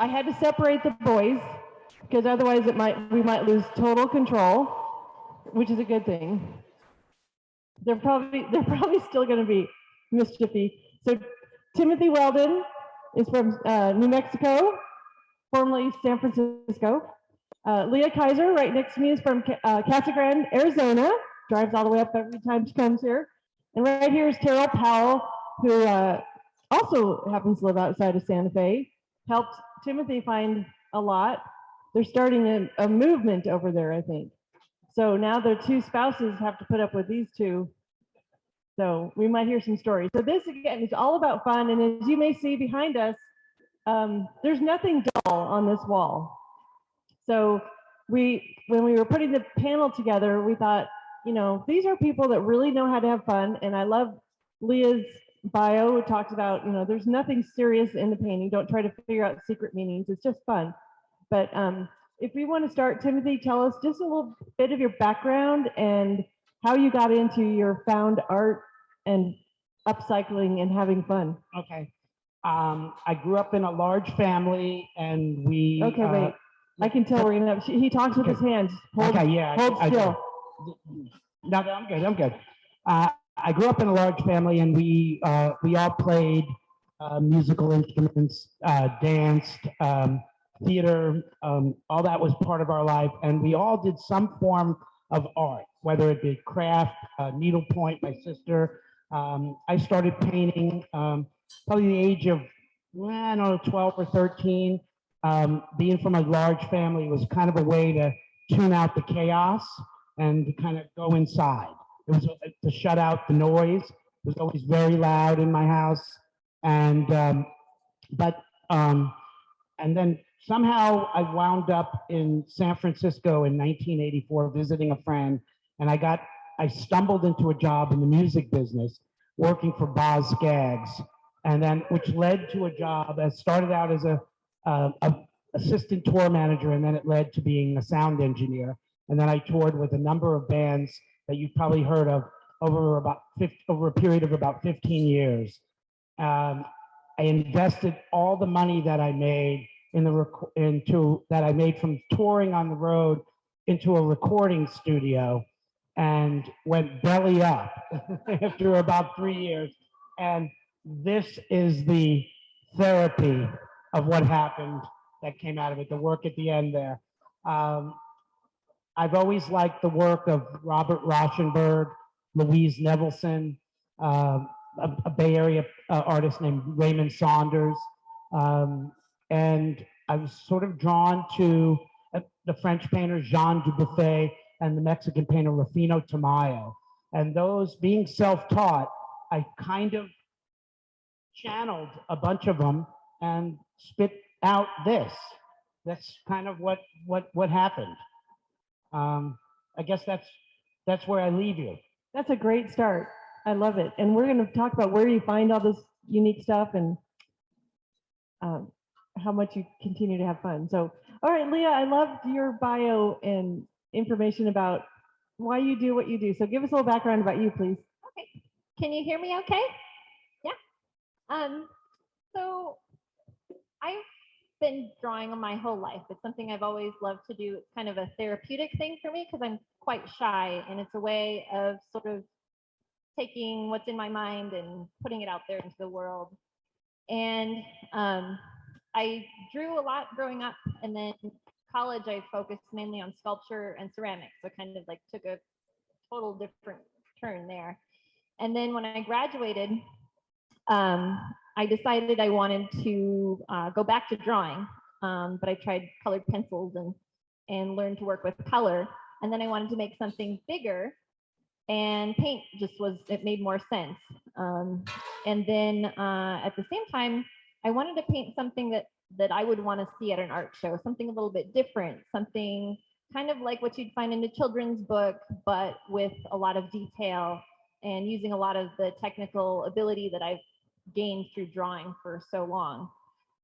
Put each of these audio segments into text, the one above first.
I had to separate the boys because otherwise we might lose total control, which is a good thing. They're probably still going to be mischiefy. So Timothy Weldon is from New Mexico, formerly San Francisco. Leah Kaiser, right next to me, is from Casa Grande, Arizona. Drives all the way up every time she comes here. And right here is Terrell Powell, who also happens to live outside of Santa Fe. Helped Timothy find a lot. They're starting a movement over there, I think. So now their two spouses have to put up with these two. So we might hear some stories. So this, again, is all about fun. And as you may see behind us, there's nothing dull on this wall. So when we were putting the panel together, we thought, you know, these are people that really know how to have fun. And I love Leah's bio. It talks about, you know, there's nothing serious in the painting. Don't try to figure out secret meanings. It's just fun. But if we want to start, Timothy, tell us just a little bit of your background and how you got into your found art and upcycling and having fun. Okay. I grew up in a large family, and we. Okay, wait. I can tell we're gonna have. He talks with his hands. Hold, okay, yeah. Hold still. No, I'm good. I'm good. I grew up in a large family, and we all played musical instruments, danced, theater. All that was part of our life, and we all did some form of art, whether it be craft, needlepoint. My sister. I started painting probably the age of, I don't know, 12 or 13. Being from a large family was kind of a way to tune out the chaos and to kind of go inside. It was to shut out the noise. It was always very loud in my house. And then somehow I wound up in San Francisco in 1984 visiting a friend, and I stumbled into a job in the music business working for Boz Scaggs, and then which led to a job that started out as a assistant tour manager, and then it led to being a sound engineer. And then I toured with a number of bands that you've probably heard of over a period of about 15 years. I invested all the money that I made that I made from touring on the road into a recording studio, and went belly up after about 3 years. And this is the therapy of what happened that came out of it, the work at the end there. I've always liked the work of Robert Rauschenberg, Louise Nevelson, a Bay Area artist named Raymond Saunders. And I was sort of drawn to the French painter Jean Dubuffet and the Mexican painter Rufino Tamayo. And those, being self-taught, I kind of channeled a bunch of them and spit out this. That's kind of what happened. I guess that's where I leave you. That's a great start. I love it. And we're going to talk about where you find all this unique stuff and how much you continue to have fun. So, all right, Leah, I loved your bio and information about why you do what you do. So give us a little background about you, please. Okay. Can you hear me okay? Yeah. So I've been drawing my whole life. It's something I've always loved to do. It's kind of a therapeutic thing for me because I'm quite shy, and it's a way of sort of taking what's in my mind and putting it out there into the world. And I drew a lot growing up, and then college I focused mainly on sculpture and ceramics. So kind of like took a total different turn there. And then when I graduated, I decided I wanted to go back to drawing, but I tried colored pencils and learned to work with color. And then I wanted to make something bigger, and paint it made more sense. And then at the same time, I wanted to paint something that I would want to see at an art show, something a little bit different, something kind of like what you'd find in a children's book, but with a lot of detail and using a lot of the technical ability that I've gained through drawing for so long.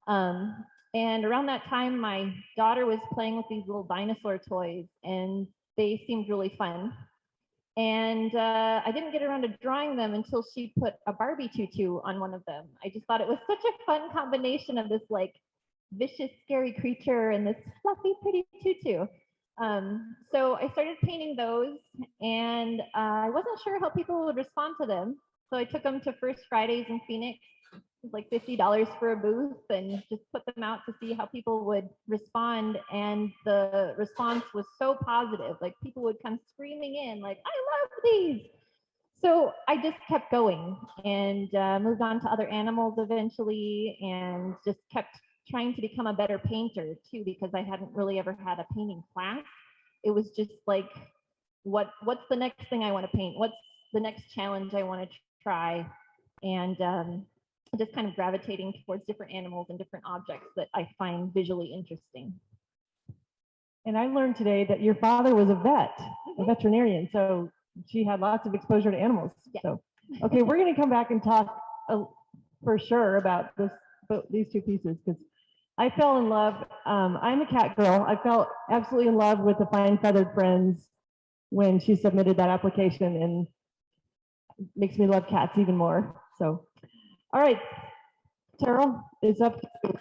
And around that time, my daughter was playing with these little dinosaur toys, and they seemed really fun. And I didn't get around to drawing them until she put a Barbie tutu on one of them. I just thought it was such a fun combination of this like vicious, scary creature and this fluffy, pretty tutu. So I started painting those, and I wasn't sure how people would respond to them. So I took them to First Fridays in Phoenix. It was like $50 for a booth, and just put them out to see how people would respond. And the response was so positive. Like people would come screaming in, like, "I love these." So I just kept going and moved on to other animals eventually, and just kept trying to become a better painter too, because I hadn't really ever had a painting class. It was just like, what's the next thing I want to paint? What's the next challenge I want to try? And just kind of gravitating towards different animals and different objects that I find visually interesting. And I learned today that your father was a vet, a veterinarian, so she had lots of exposure to animals. Yeah. So, okay, we're going to come back and talk for sure about these two pieces, because I fell in love. I'm a cat girl. I fell absolutely in love with the Fine Feathered Friends when she submitted that application, and makes me love cats even more. So, all right, Terrell, it's up to you.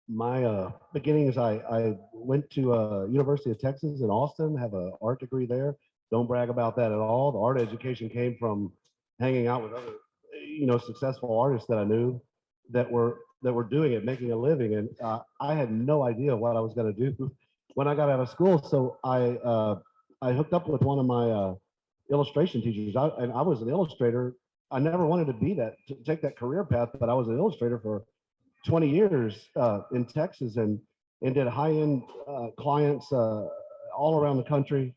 My beginnings, I went to University of Texas in Austin, have an art degree there. Don't brag about that at all. The art education came from hanging out with other, successful artists that I knew that were doing it, making a living, and I had no idea what I was going to do when I got out of school. So I hooked up with one of my illustration teachers, and I was an illustrator. I never wanted to take that career path, but I was an illustrator for 20 years in Texas, and did high-end clients all around the country.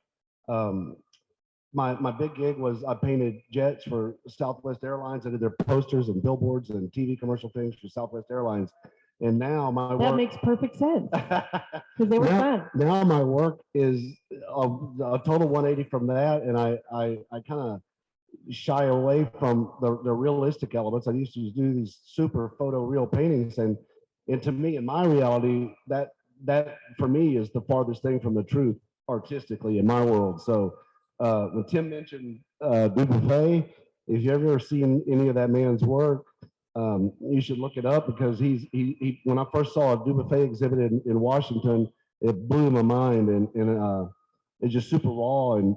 My big gig was I painted jets for Southwest Airlines. I did their posters and billboards and TV commercial things for Southwest Airlines. And now my That work makes perfect sense, because they were fun. now my work is a total 180 from that, and I kind of shy away from the realistic elements. I used to do these super photoreal paintings, and to me, in my reality, that for me is the farthest thing from the truth artistically in my world. So when Tim mentioned Dubuffet, if you've ever seen any of that man's work, you should look it up, because he when I first saw a Dubuffet exhibit in Washington, it blew my mind, and it's just super raw and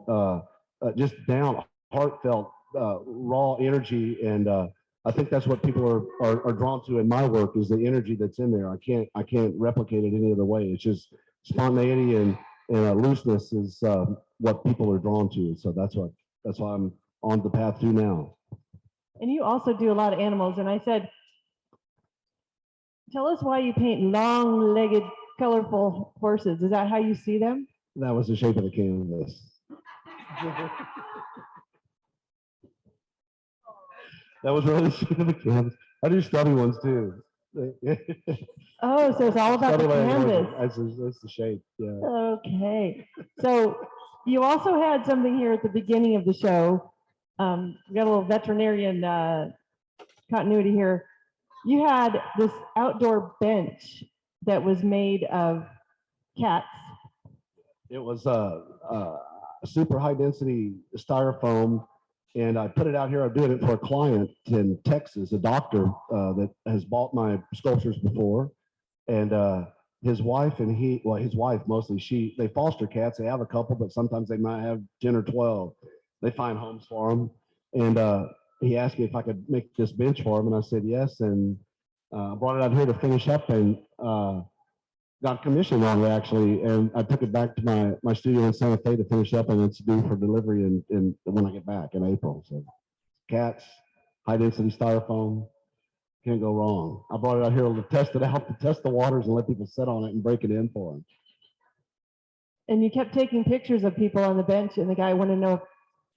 just down heartfelt, raw energy, and I think that's what people are drawn to in my work, is the energy that's in there. I can't replicate it any other way. It's just spontaneity and looseness is what people are drawn to. So that's why I'm on the path to now. And you also do a lot of animals. And I said, tell us why you paint long-legged, colorful horses. Is that how you see them? That was the shape of the canvas. That was really the shape of the canvas. I do stubby ones too. Oh, so it's all about the canvas. That's the shape. Yeah. Okay. So you also had something here at the beginning of the show. We got a little veterinarian continuity here. You had this outdoor bench that was made of cats. It was a super high density styrofoam, and I put it out here. I'm doing it for a client in Texas, a doctor that has bought my sculptures before, and his wife and his wife mostly, they foster cats. They have a couple, but sometimes they might have 10 or 12. They find homes for them, and he asked me if I could make this bench for him, and I said yes, and I brought it out here to finish up, and got commissioned on it actually, and I took it back to my studio in Santa Fe to finish up, and it's due for delivery in when I get back in April. So cats, high density styrofoam, can't go wrong. I brought it out here to test it out, to test the waters and let people sit on it and break it in for them. And you kept taking pictures of people on the bench, and the guy wanted to know.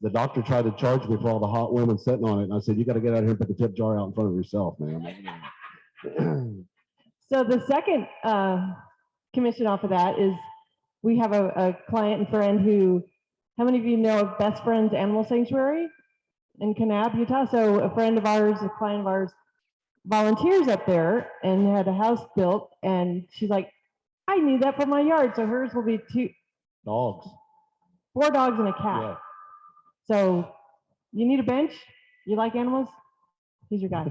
The doctor tried to charge me for all the hot women sitting on it, and I said, you got to get out here and put the tip jar out in front of yourself, man. So the second commission off of that is, we have a client and friend who, how many of you know of Best Friends Animal Sanctuary in Kanab, Utah? So a friend of ours, a client of ours, volunteers up there and had a house built, and she's like, I need that for my yard. So hers will be 4 dogs and a cat. Yeah. So you need a bench? You like animals? He's your guy.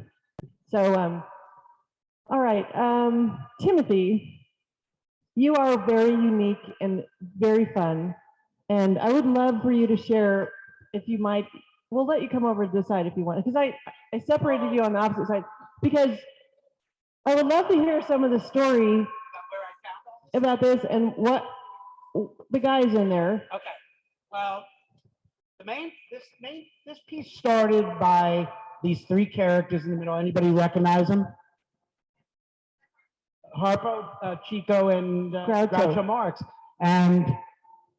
So All right, Timothy, you are very unique and very fun. And I would love for you to share, if you might, we'll let you come over to this side if you want, because I separated you on the opposite side, because I would love to hear some of the story about this and what the guys in there. Okay. Well, this piece started by these three characters in the middle. Anybody recognize them? Harpo, Chico, and Groucho Marx. And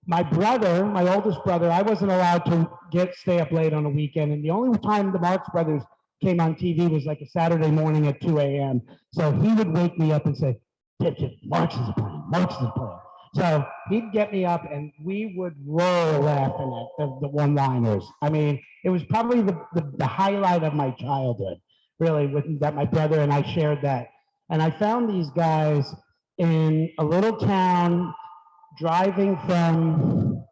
my brother, my oldest brother, I wasn't allowed to stay up late on a weekend. And the only time the Marx Brothers came on TV was like a Saturday morning at 2 a.m. So he would wake me up and say, Marx is playing, Marx is playing. So he'd get me up and we would roll laughing at the one-liners. I mean, it was probably the highlight of my childhood, really, that my brother and I shared that. And I found these guys in a little town driving from,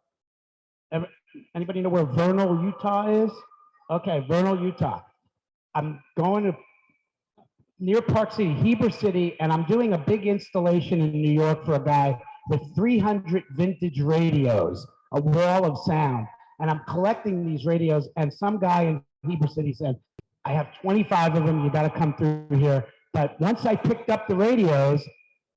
anybody know where Vernal, Utah is? Okay, Vernal, Utah. I'm going to near Park City, Heber City, and I'm doing a big installation in New York for a guy with 300 vintage radios, a wall of sound. And I'm collecting these radios, and some guy in Heber City said, I have 25 of them, you gotta come through here. But once I picked up the radios,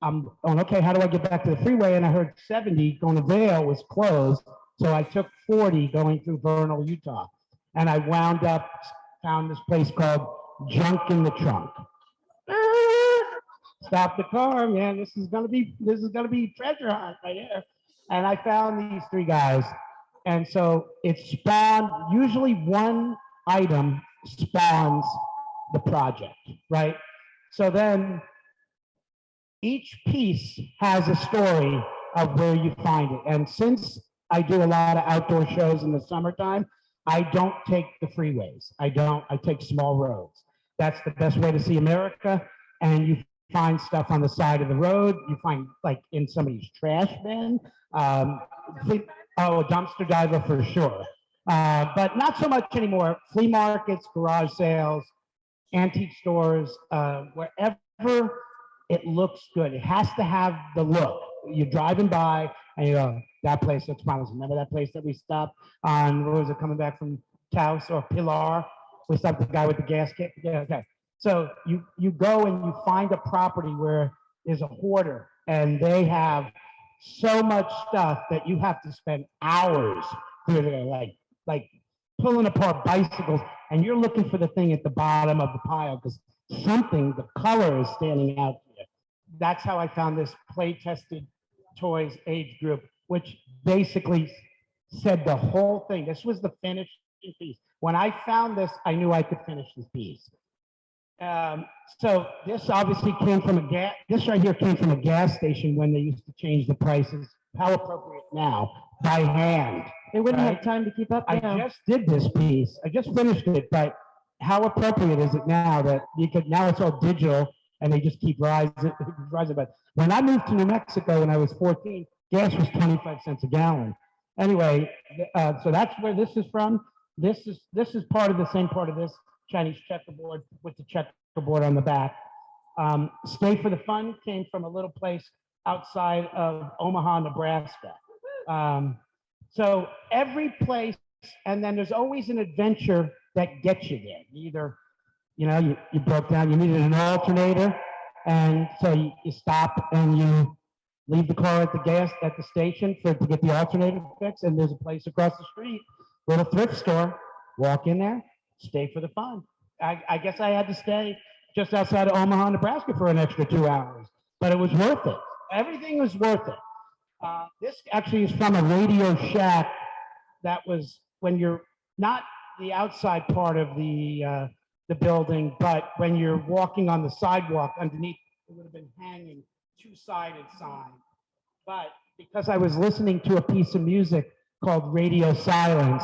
I'm going, okay, how do I get back to the freeway? And I heard 70 going to Vail was closed. So I took 40 going through Vernal, Utah. And I found this place called Junk in the Trunk. Stop the car, man. This is gonna be treasure hunt right here. And I found these three guys. And so it spawned, usually one item spawns the project, right? So then each piece has a story of where you find it. And since I do a lot of outdoor shows in the summertime, I don't take the freeways. I take small roads. That's the best way to see America. And you find stuff on the side of the road. You find like in somebody's trash bin. A dumpster diver for sure. But not so much anymore. Flea markets, garage sales, antique stores, wherever it looks good. It has to have the look. You're driving by and you go, that place looks promising. Remember that place that we stopped on, what was it, coming back from Taos or Pilar? We stopped the guy with the gas kit. Yeah, okay. So you go and you find a property where there's a hoarder and they have so much stuff that you have to spend hours like pulling apart bicycles, and you're looking for the thing at the bottom of the pile because something, the color is standing out here. That's how I found this play-tested toys age group, which basically said the whole thing. This was the finished piece. When I found this, I knew I could finish this piece. So this obviously came from this right here came from a gas station when they used to change the prices. How appropriate now, by hand. They wouldn't have time to keep up. I just did this piece. I just finished it, but how appropriate is it now that now it's all digital and they just keep rising. But when I moved to New Mexico when I was 14, gas was 25 cents a gallon. Anyway, so that's where this is from. This is part of the same part of this Chinese checkerboard with the checkerboard on the back. Stay for the Fun came from a little place outside of Omaha, Nebraska. So every place, and then there's always an adventure that gets you there. Either, you broke down, you needed an alternator, and so you stop and you leave the car at the station to get the alternator fixed, and there's a place across the street, little thrift store, walk in there, stay for the fun. I guess I had to stay just outside of Omaha, Nebraska for an extra 2 hours, but it was worth it. Everything was worth it. This actually is from a Radio Shack that was when you're not the outside part of the building, but when you're walking on the sidewalk underneath, it would have been hanging two-sided sign. But because I was listening to a piece of music called Radio Silence,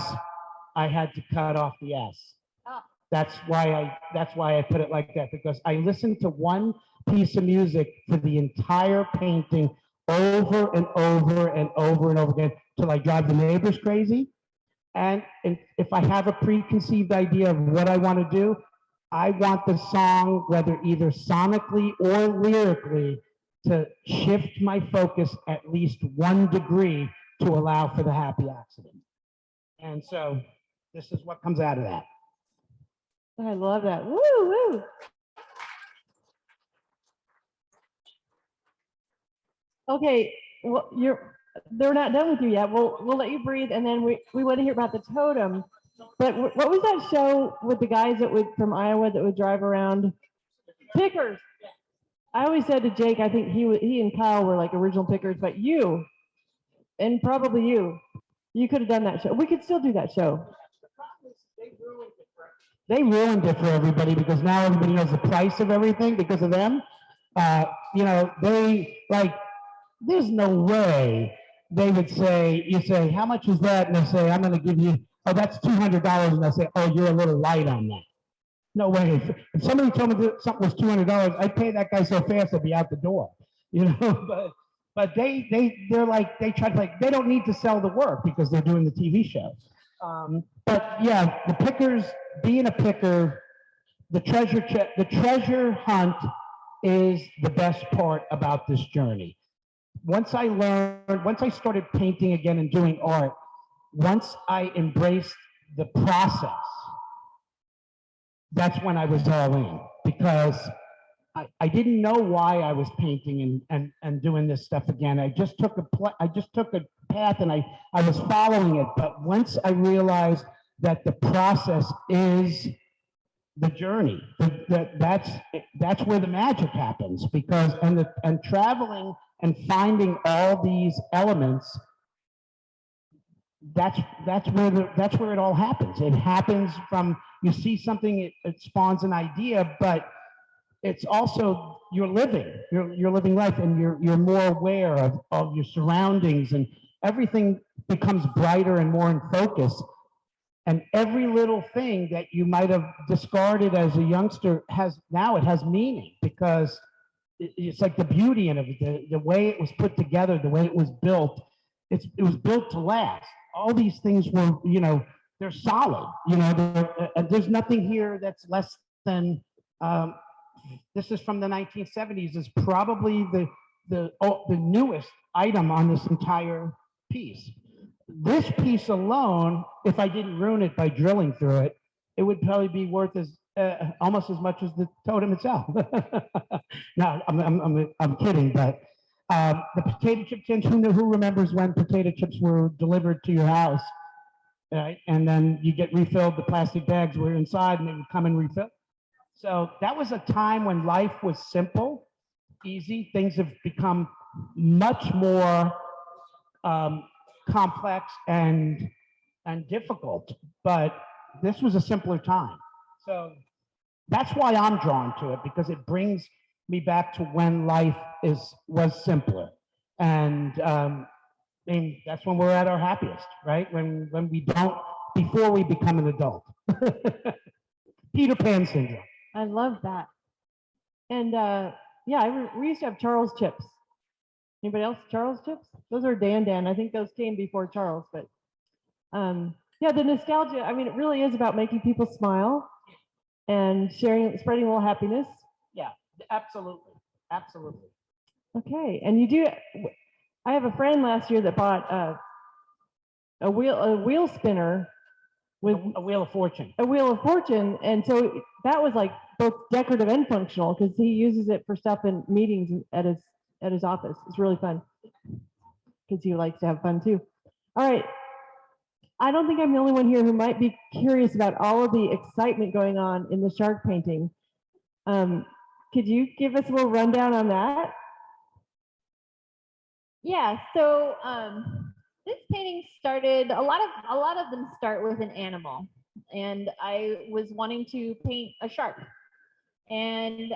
I had to cut off the S. Oh. That's why I put it like that, because I listened to one piece of music for the entire painting over and over and over and over again till I drive the neighbors crazy. And if I have a preconceived idea of what I want to do, I want the song, whether either sonically or lyrically, to shift my focus at least 1 degree to allow for the happy accident. And so this is what comes out of that. I love that. Woo, woo. Okay, well, they're not done with you yet. We'll let you breathe, and then we want to hear about the totem. But what was that show with the guys that would from Iowa that would drive around? Pickers. I always said to Jake, I think he and Kyle were like original pickers, but you, and probably you could have done that show. We could still do that show. They ruined it for everybody because now everybody knows the price of everything because of them. You know, they like, there's no way they would say, you say, how much is that? And they say, I'm going to give you, oh, that's $200. And I say, oh, you're a little light on that. No way. If somebody told me that something was $200, I'd pay that guy so fast I'd be out the door. You know, but they're like, they try to like, they don't need to sell the work because they're doing the TV show. But yeah, the pickers, being a picker, the treasure hunt is the best part about this journey. Once I started painting again and doing art, once I embraced the process, that's when I was all in, because I didn't know why I was painting and doing this stuff again. I just took a path and I was following it. But once I realized that the process is the journey, that's where the magic happens, because and traveling and finding all these elements, that's where it all happens. It happens from, you see something, it spawns an idea, but it's also you're living life, and you're more aware of your surroundings, and everything becomes brighter and more in focus. And every little thing that you might have discarded as a youngster has meaning, because it's like the beauty in it, the way it was put together, the way it was built. It was built to last. All these things were, you know, they're solid. You know, there's nothing here that's less than. This is from the 1970s. Is probably the newest item on this entire piece. This piece alone, if I didn't ruin it by drilling through it, it would probably be worth almost as much as the totem itself. No, I'm kidding, but the potato chip tins. Who remembers when potato chips were delivered to your house, right? And then you get refilled. The plastic bags were inside, and they would come and refill. So that was a time when life was simple, easy. Things have become much more complex and difficult, but this was a simpler time. So that's why I'm drawn to it, because it brings me back to when life was simpler. And I mean, that's when we're at our happiest, right? When we don't, before we become an adult. Peter Pan syndrome. I love that. And yeah, we used to have Charles chips. Anybody else Charles chips? Those are Dan. I think those came before Charles, but yeah, the nostalgia. I mean, it really is about making people smile and spreading a little happiness. Yeah, absolutely, absolutely. Okay, and you do. I have a friend last year that bought a wheel spinner with a wheel of fortune. A wheel of fortune, and so that was like both decorative and functional, because he uses it for stuff in meetings at his office. It's really fun because he likes to have fun too. All right. I don't think I'm the only one here who might be curious about all of the excitement going on in the shark painting. Could you give us a little rundown on that? Yeah, so this painting started, a lot of them start with an animal, and I was wanting to paint a shark. And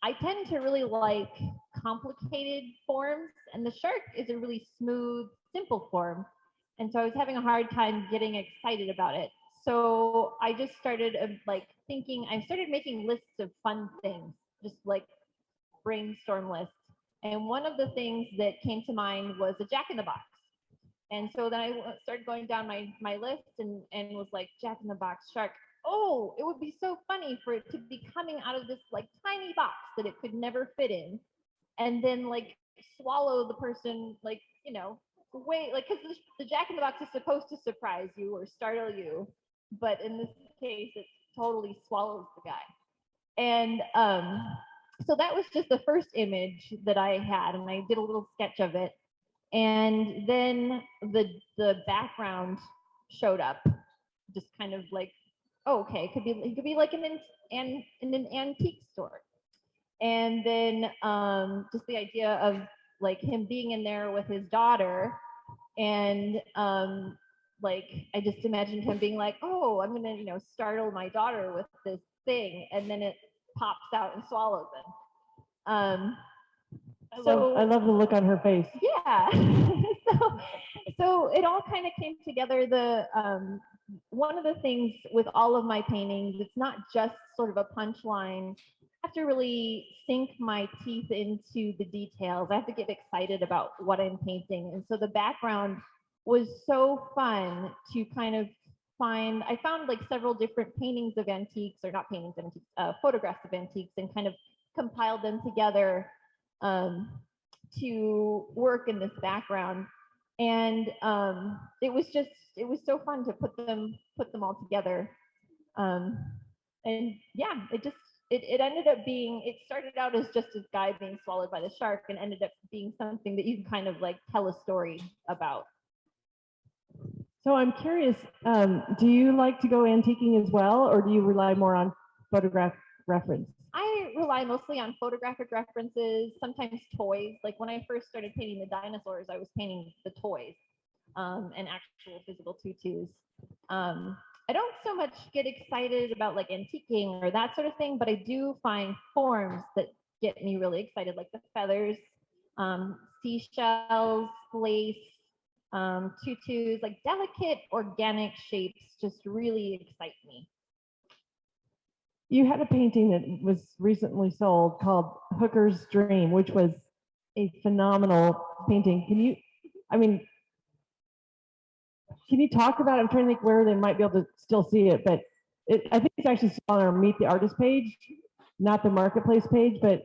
I tend to really like complicated forms, and the shark is a really smooth, simple form. And so I was having a hard time getting excited about it. So I just started I started making lists of fun things, just like brainstorm lists. And one of the things that came to mind was a Jack-in-the-Box. And so then I started going down my list and was like, Jack-in-the-Box, shark. oh, it would be so funny for it to be coming out of this like tiny box that it could never fit in, and then like swallow the person, like, you know, way, like, because the Jack in the Box is supposed to surprise you or startle you, but in this case, it totally swallows the guy. And so that was just the first image that I had, and I did a little sketch of it. And then the background showed up, just kind of like, oh, okay, it could be like in an antique store. And then just the idea of like him being in there with his daughter, and like I just imagined him being like, oh, I'm gonna, you know, startle my daughter with this thing, and then it pops out and swallows him. I love the look on her face. Yeah. so it all kind of came together. One of the things with all of my paintings, it's not just sort of a punchline. I have to really sink my teeth into the details. I have to get excited about what I'm painting. And so the background was so fun to kind of find. I found like several different paintings of antiques, or not paintings of antiques, photographs of antiques, and kind of compiled them together to work in this background. And it was so fun to put them all together. And yeah, it ended up being, it started out as just a guy being swallowed by the shark, and ended up being something that you can kind of like tell a story about. So I'm curious, do you like to go antiquing as well, or do you rely more on photograph reference? I rely mostly on photographic references, sometimes toys. Like when I first started painting the dinosaurs, I was painting the toys and actual physical tutus. I don't so much get excited about like antiquing or that sort of thing, but I do find forms that get me really excited, like the feathers, seashells, lace, tutus, like delicate organic shapes just really excite me. You had a painting that was recently sold called Hooker's Dream, which was a phenomenal painting. Can you talk about it? I'm trying to think where they might be able to still see it, but I think it's actually still on our Meet the Artist page, not the Marketplace page, but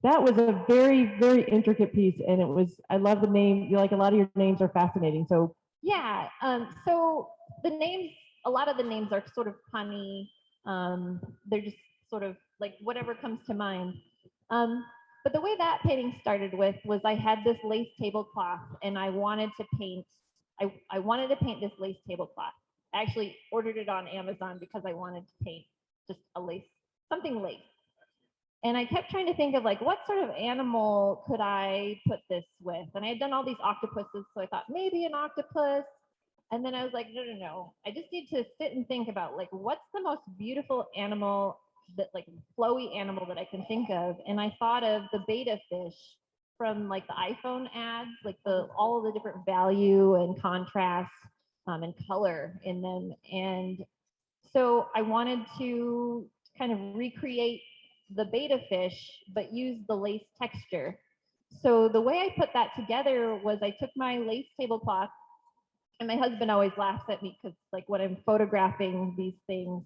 that was a very, very intricate piece. And I love the name. You like, a lot of your names are fascinating. So yeah, so the names, a lot of the names are sort of punny. They're just sort of like whatever comes to mind. But the way that painting started with was I had this lace tablecloth, and I wanted to paint this lace tablecloth. I actually ordered it on Amazon because I wanted to paint just something lace. And I kept trying to think of like, what sort of animal could I put this with? And I had done all these octopuses, so I thought maybe an octopus. And then I was like, no. I just need to sit and think about like, what's the most beautiful animal, that like flowy animal that I can think of. And I thought of the betta fish from like the iPhone ads, like all of the different value and contrast and color in them. And so I wanted to kind of recreate the betta fish, but use the lace texture. So the way I put that together was I took my lace tablecloth, and my husband always laughs at me because like when I'm photographing these things,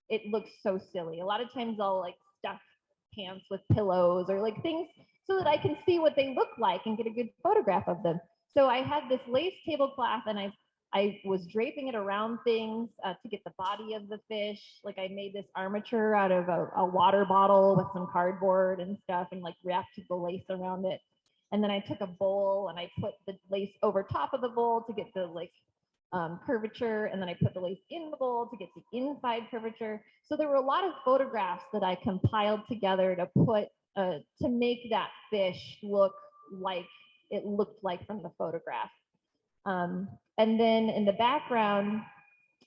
it looks so silly. A lot of times I'll like stuff pants with pillows or like things so that I can see what they look like and get a good photograph of them. So I had this lace tablecloth, and I was draping it around things to get the body of the fish. Like I made this armature out of a water bottle with some cardboard and stuff, and like wrapped the lace around it. And then I took a bowl and I put the lace over top of the bowl to get the like curvature, and then I put the lace in the bowl to get the inside curvature. So there were a lot of photographs that I compiled together to put to make that fish look like it looked like from the photograph. And then in the background,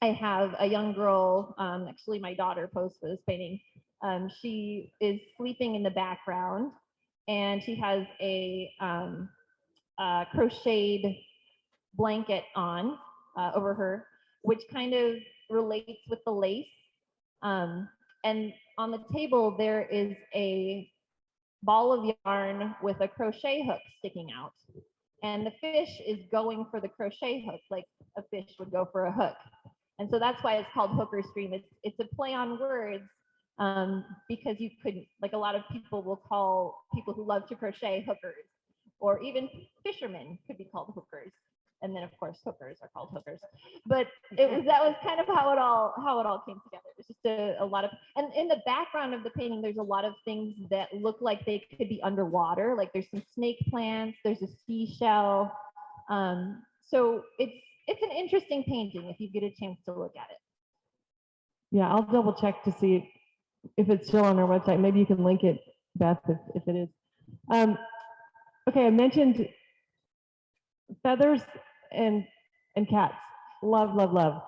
I have a young girl, actually my daughter posed for this painting. She is sleeping in the background, and she has a crocheted blanket on over her, which kind of relates with the lace. And on the table, there is a ball of yarn with a crochet hook sticking out. And the fish is going for the crochet hook, like a fish would go for a hook. And so that's why it's called hooker stream. It's a play on words, because you couldn't, like, a lot of people will call people who love to crochet hookers, or even fishermen could be called hookers. And then of course hookers are called hookers. But that was kind of how it all came together. It was just a lot of, and in the background of the painting, there's a lot of things that look like they could be underwater. Like there's some snake plants, there's a seashell. So it's an interesting painting if you get a chance to look at it. Yeah, I'll double check to see if it's still on our website. Maybe you can link it, Beth, if it is. Okay, I mentioned feathers and cats. Love, love, love.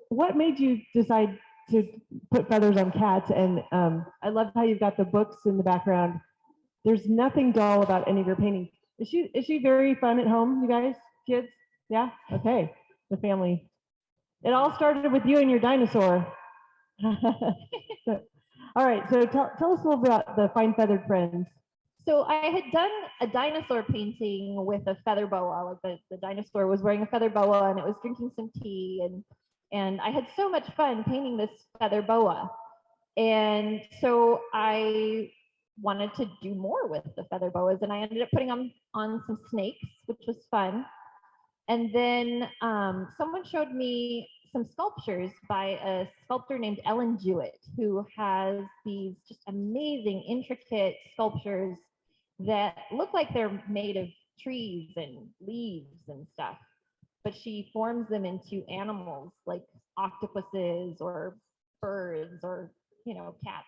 What made you decide to put feathers on cats? And I love how you've got the books in the background. There's nothing dull about any of your paintings. Is she very fun at home, you guys, kids? Yeah? Okay, the family. It all started with you and your dinosaur. All right, so tell us a little bit about the Fine Feathered Friends. So I had done a dinosaur painting with a feather boa. Like the dinosaur was wearing a feather boa and it was drinking some tea, and I had so much fun painting this feather boa. And so I wanted to do more with the feather boas, and I ended up putting on some snakes, which was fun. And then someone showed me some sculptures by a sculptor named Ellen Jewett, who has these just amazing, intricate sculptures that look like they're made of trees and leaves and stuff. But she forms them into animals like octopuses or birds or, cats.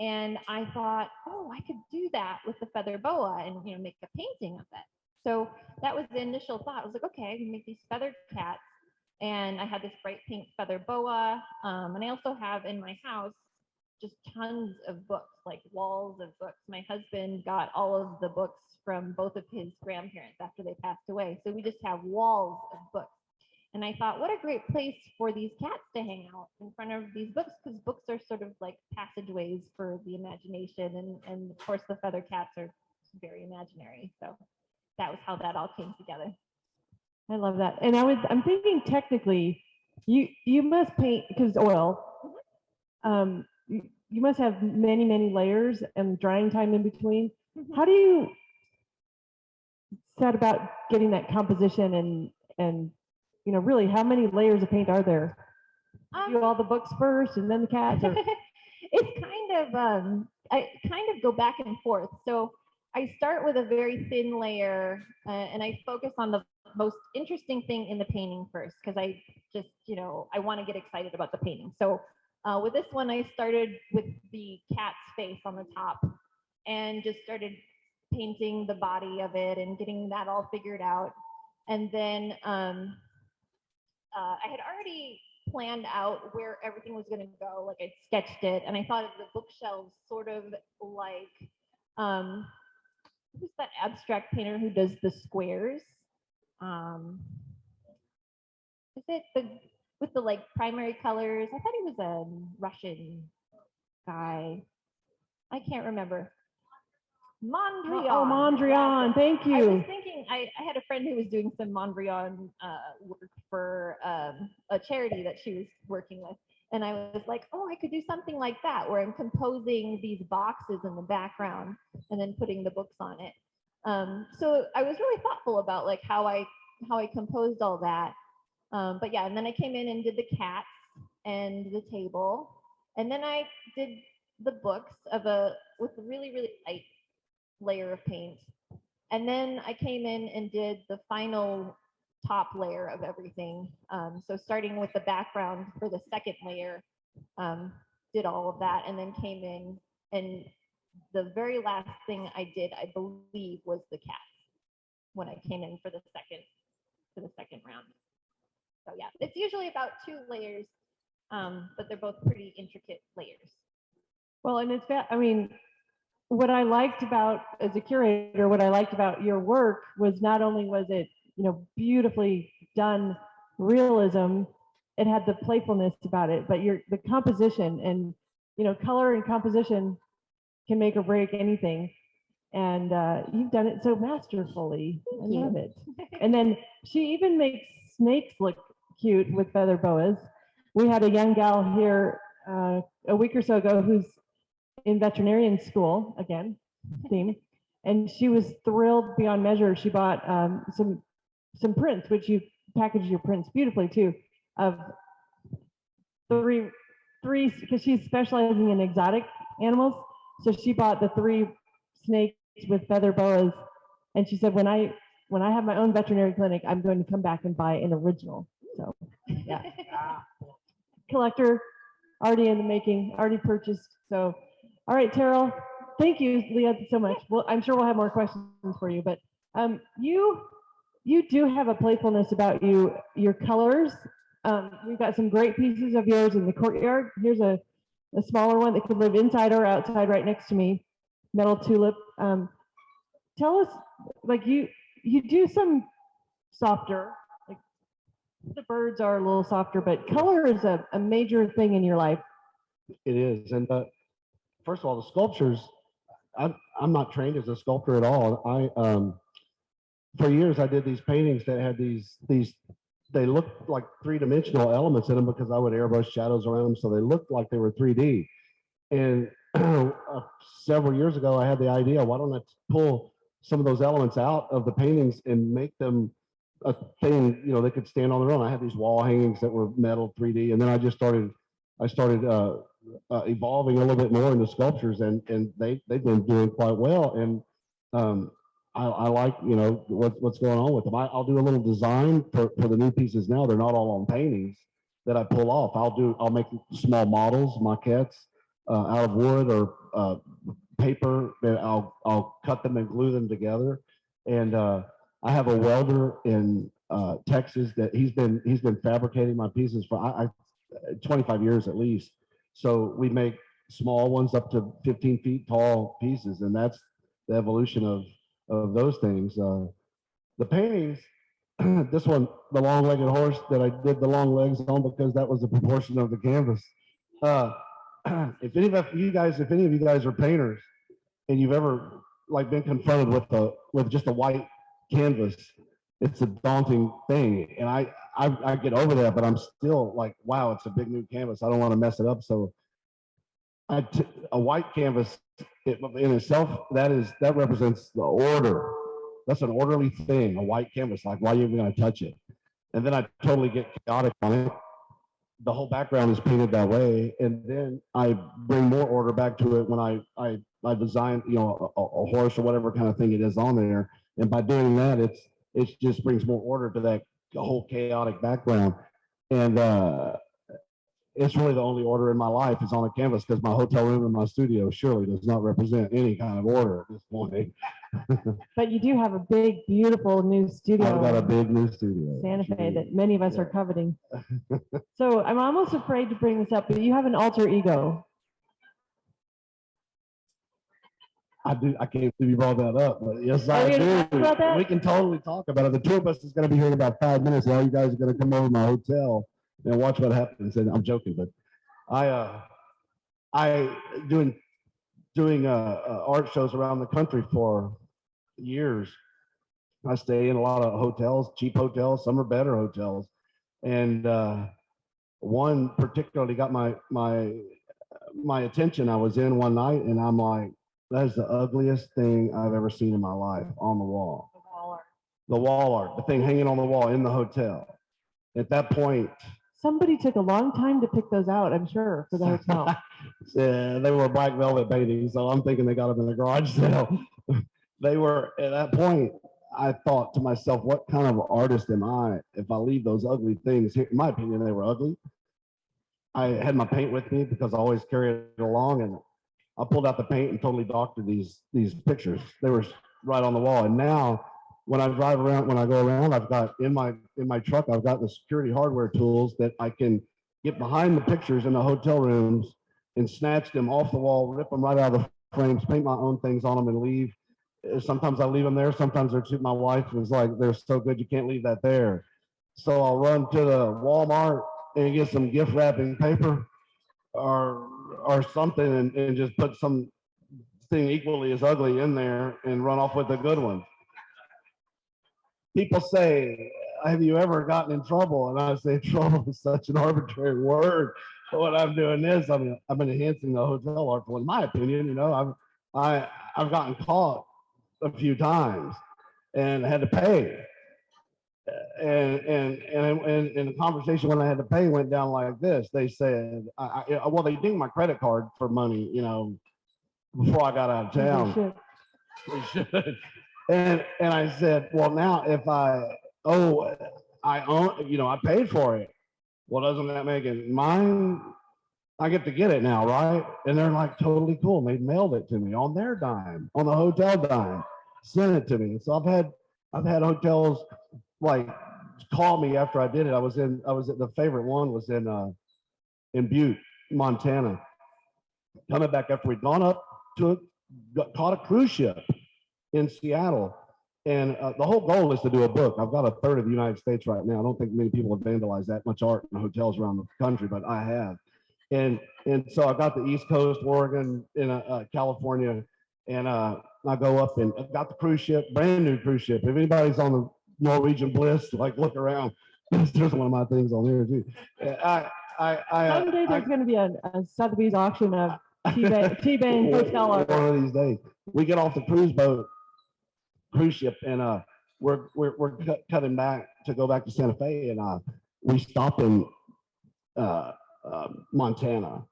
And I thought, oh, I could do that with the feather boa and, make a painting of it. So that was the initial thought. I was like, okay, I can make these feathered cats. And I had this bright pink feather boa. And I also have in my house just tons of books, like walls of books. My husband got all of the books from both of his grandparents after they passed away. So we just have walls of books. And I thought, what a great place for these cats to hang out in front of these books, because books are sort of like passageways for the imagination. And of course, the feather cats are very imaginary. So that was how that all came together. I love that. And I'm thinking technically, you must paint, because oil, you must have many, many layers and drying time in between. How do you set about getting that composition and really how many layers of paint are there? Do all the books first and then the cats? Or? It's kind of, I kind of go back and forth. So I start with a very thin layer and I focus on the most interesting thing in the painting first, because I just, I want to get excited about the painting. So with this one, I started with the cat's face on the top and just started painting the body of it and getting that all figured out. And then I had already planned out where everything was going to go. Like I sketched it, and I thought of the bookshelves sort of like, who's that abstract painter who does the squares? Is it with the like primary colors? I thought he was a Russian guy. I can't remember. Mondrian. Oh, Mondrian. Thank you. I was thinking, I had a friend who was doing some Mondrian work for a charity that she was working with. And I was like, oh, I could do something like that, where I'm composing these boxes in the background and then putting the books on it. So I was really thoughtful about like how I composed all that. But yeah, and then I came in and did the cats and the table. And then I did the books with a really, really light layer of paint. And then I came in and did the final top layer of everything. So starting with the background for the second layer, did all of that, and then came in, and the very last thing I did, I believe, was the cats when I came in for the second round. So yeah, it's usually about 2 layers, but they're both pretty intricate layers. Well, and what I liked about, as a curator, what I liked about your work was not only was it, beautifully done realism, it had the playfulness about it, but the composition and, color and composition can make or break anything. And you've done it so masterfully. I love it. And then she even makes snakes look cute with feather boas. We had a young gal here a week or so ago who's in veterinarian school, again, theme, and she was thrilled beyond measure. She bought some prints, which you package your prints beautifully too, of three, because she's specializing in exotic animals. So she bought the 3 snakes with feather boas, and she said, when I have my own veterinary clinic, I'm going to come back and buy an original. So yeah, collector already in the making, already purchased. So all right, Terrell, thank you, Leah, so much. Well, I'm sure we'll have more questions for you, but you do have a playfulness about you, your colors. We've got some great pieces of yours in the courtyard. Here's a smaller one that could live inside or outside right next to me, metal tulip. Tell us, like you do some softer, like the birds are a little softer, but color is a major thing in your life. It is. And first of all, the sculptures, I'm not trained as a sculptor at all. For years, I did these paintings that had these, they looked like 3-dimensional elements in them because I would airbrush shadows around them. So they looked like they were 3D. And several years ago, I had the idea, why don't I pull some of those elements out of the paintings and make them a thing, you know, they could stand on their own. I had these wall hangings that were metal 3D. And then I started evolving a little bit more into sculptures, and they've been doing quite well. And I like, you know, what's going on with them. I'll do a little design for the new pieces now. They're not all on paintings that I pull off. I'll make small models, maquettes, out of wood or paper. That I'll cut them and glue them together. And I have a welder in Texas that he's been fabricating my pieces for 25 years at least. So we make small ones up to 15 feet tall pieces, and that's the evolution of those things. The paintings, this one, the long-legged horse that I did the long legs on because that was the proportion of the canvas. If any of you guys are painters and you've ever like been confronted with just a white canvas, it's a daunting thing. And I get over that, but I'm still like, wow, it's a big new canvas. I don't want to mess it up. So a white canvas in itself, that represents the order. That's an orderly thing, a white canvas. Like, why are you even going to touch it? And then I totally get chaotic on it. The whole background is painted that way, and then I bring more order back to it when I design, you know, a horse or whatever kind of thing it is on there. And by doing that, it just brings more order to that whole chaotic background. And it's really the only order in my life is on a canvas, because my hotel room and my studio surely does not represent any kind of order at this point. But you do have a big, beautiful new studio. I've got a big new studio. Santa Fe that many of us are coveting. So I'm almost afraid to bring this up, but you have an alter ego. I do. I can't believe you brought that up, but yes, I do. We can totally talk about it. The 2 of us is going to be here in about 5 minutes. And all you guys are going to come over to my hotel and watch what happens. And I'm joking, but I doing art shows around the country for years. I stay in a lot of hotels, cheap hotels. Some are better hotels, and one particularly got my attention. I was in one night, and I'm like, that is the ugliest thing I've ever seen in my life on the wall. The wall art, the thing hanging on the wall in the hotel. At that point, somebody took a long time to pick those out, I'm sure, for the hotel. Yeah, they were black velvet paintings, so I'm thinking they got them in the garage sale. They were, at that point, I thought to myself, what kind of artist am I if I leave those ugly things here? In my opinion, they were ugly. I had my paint with me because I always carry it along, and I pulled out the paint and totally doctored these pictures. They were right on the wall. And now when I drive around, when I go around, I've got in my truck, I've got the security hardware tools that I can get behind the pictures in the hotel rooms and snatch them off the wall, rip them right out of the frames, paint my own things on them, and leave. Sometimes I leave them there. Sometimes they're too, my wife is like, they're so good, you can't leave that there. So I'll run to the Walmart and get some gift wrapping paper or something, and just put some thing equally as ugly in there and run off with a good one. People say have you ever gotten in trouble? And I say, trouble is such an arbitrary word. But when I'm doing this, I mean, I'm enhancing the hotel article. In my opinion, you know, I've gotten caught a few times and had to pay. And the conversation when I had to pay went down like this. They said, well, they dinged my credit card for money, you know, before I got out of town. They should. And I said, well, now if I own, you know, I paid for it. Well, doesn't that make it mine? I get to get it now, right? And they're like totally cool. And they mailed it to me on their dime, on the hotel dime, sent it to me. So I've had hotels like call me after I did it. I was at the favorite one was in Butte, Montana. Coming back after we'd gone up to caught a cruise ship in Seattle. And the whole goal is to do a book. I've got a third of the United States right now. I don't think many people have vandalized that much art in hotels around the country, but I have. And so I got the East Coast, Oregon, in California, and I go up and got the cruise ship, brand new cruise ship. If anybody's on the Norwegian Bliss, like look around. There's one of my things on there too. Someday there's going to be a Sotheby's auction of T-Bane hotel art. One of these days, we get off the cruise ship, and we're cutting back to go back to Santa Fe, and we stop in Montana,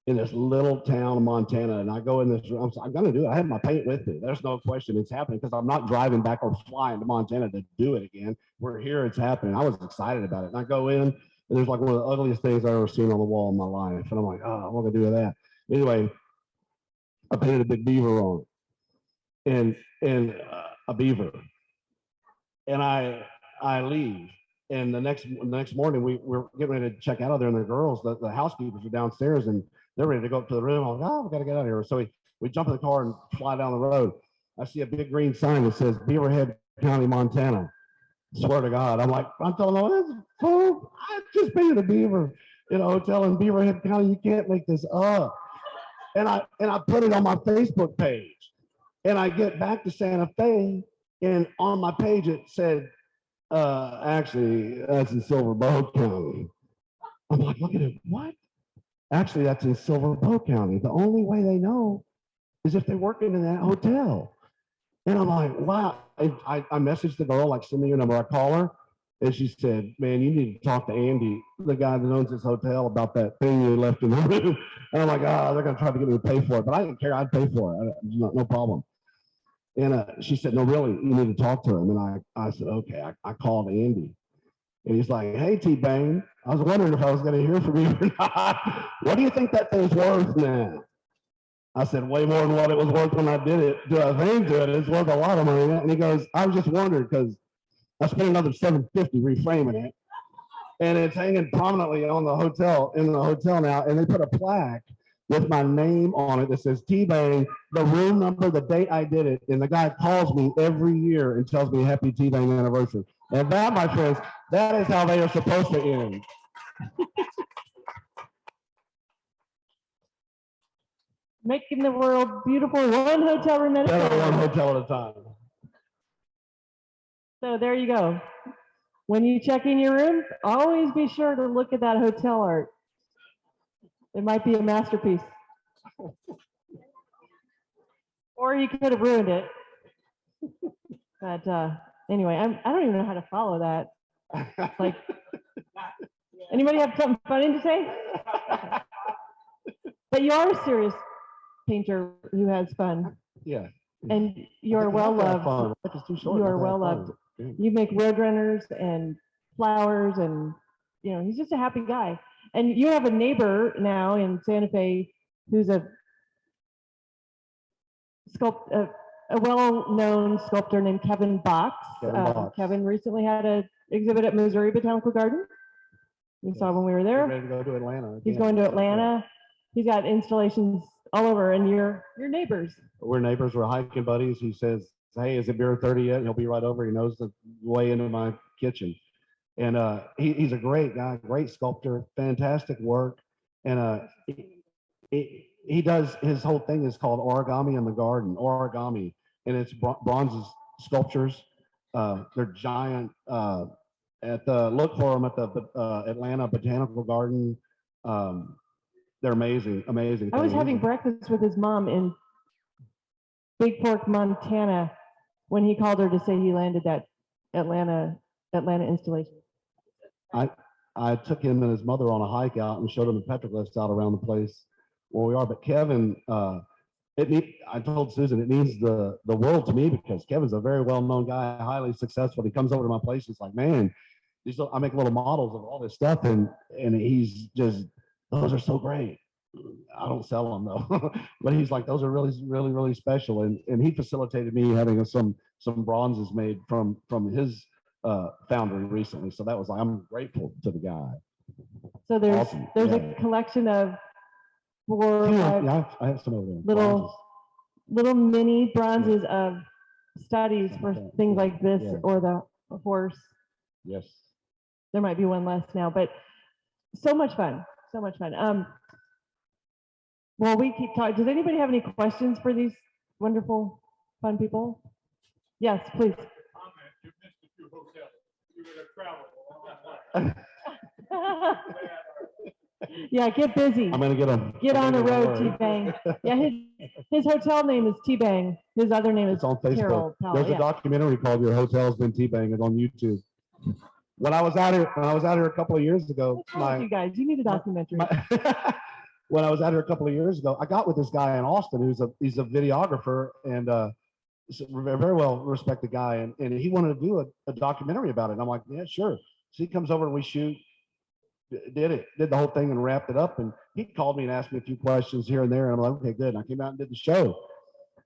in this little town of Montana, and I go in this room. I'm going to do it. I have my paint with me. There's no question it's happening because I'm not driving back or flying to Montana to do it again. We're here. It's happening. I was excited about it. And I go in, and there's like one of the ugliest things I've ever seen on the wall in my life. And I'm like, oh, what am I going to do with that? Anyway, I painted a big beaver on it, and a beaver. And I leave. And the next morning, we're getting ready to check out of there, and the girls, the housekeepers are downstairs, and they're ready to go up to the room. I'm like, oh, we got to get out of here. So we jump in the car and fly down the road. I see a big green sign that says Beaverhead County, Montana. Swear to God. I'm like, I'm telling them, this is cool. I just painted a beaver in a hotel in Beaverhead County. You can't make this up. And I put it on my Facebook page. And I get back to Santa Fe, and on my page it said, actually, that's in Silver Bow County. I'm like, look at it. What? Actually, that's in Silver Bow County. The only way they know is if they're working in that hotel. And I'm like, wow. I messaged the girl, like, send me your number. I call her, and she said, man, you need to talk to Andy, the guy that owns this hotel, about that thing you left in the room. And I'm like, they're going to try to get me to pay for it. But I didn't care. I'd pay for it. No problem. And she said, no, really, you need to talk to him. And I said, okay. I called Andy. And he's like, hey, T-Bane, I was wondering if I was going to hear from you or not. What do you think that thing's worth now? I said, way more than what it was worth when I did it. Do a thing to it. It's worth a lot of money. And he goes, I was just wondering because I spent another $750 reframing it. And it's hanging prominently on the hotel, in the hotel now. And they put a plaque with my name on it that says T-Bane, the room number, the date I did it. And the guy calls me every year and tells me happy T-Bane anniversary. And that, my friends, that is how they are supposed to end. Making the world beautiful, one hotel room at a Better one time. hotel at a time. So there you go. When you check in your room, always be sure to look at that hotel art. It might be a masterpiece. Or you could have ruined it. But anyway, I don't even know how to follow that. Like, anybody have something funny to say? But you are a serious painter who has fun. Yeah. And you're well loved. You are well loved. You make roadrunners and flowers, and he's just a happy guy. And you have a neighbor now in Santa Fe who's a well-known sculptor named Kevin Box. Kevin recently had an exhibit at Missouri Botanical Garden. We saw when we were there. Ready to go to Atlanta. He's going to Atlanta. He's got installations all over, and you're neighbors. We're neighbors. We're hiking buddies. He says, hey, is it beer 30 yet? And he'll be right over. He knows the way into my kitchen. And he's a great guy, great sculptor, fantastic work. And he does, his whole thing is called Origami in the Garden, origami. And it's bronze sculptures. They're giant look for them at the Atlanta Botanical Garden. They're amazing, amazing. I was things. having breakfast with his mom in Big Fork, Montana, when he called her to say he landed that Atlanta installation. I took him and his mother on a hike out and showed him the petroglyphs out around the place where we are. But Kevin, I told Susan it means the world to me because Kevin's a very well-known guy, highly successful. He comes over to my place. He's like, man, I make little models of all this stuff, and he's just, those are so great. I don't sell them though, but he's like, those are really, really, really special. And he facilitated me having some bronzes made from his foundry recently. So that was like, I'm grateful to the guy. So there's Awesome. a collection of four Yeah, I have some of them. little mini bronzes of studies for things like this or the horse. Yes. There might be one less now, but so much fun. So much fun. Well, we keep talking. Does anybody have any questions for these wonderful, fun people? Yes, please. You missed a few hotels. You would have traveled. Yeah, get busy. I'm gonna get him. Get on the road, T-Bang. Yeah, his hotel name is T-Bang. His other name is It's on Facebook. Carol Powell. There's a documentary called "Your Hotel's Been Teabanged" on YouTube. When I was out here a couple of years ago, you guys, you need a documentary. when I was out here a couple of years ago, I got with this guy in Austin he's a videographer and a very well respected guy, and he wanted to do a documentary about it. And I'm like, yeah, sure. So he comes over and we shoot, did the whole thing and wrapped it up. And he called me and asked me a few questions here and there. And I'm like, okay, good. And I came out and did the show.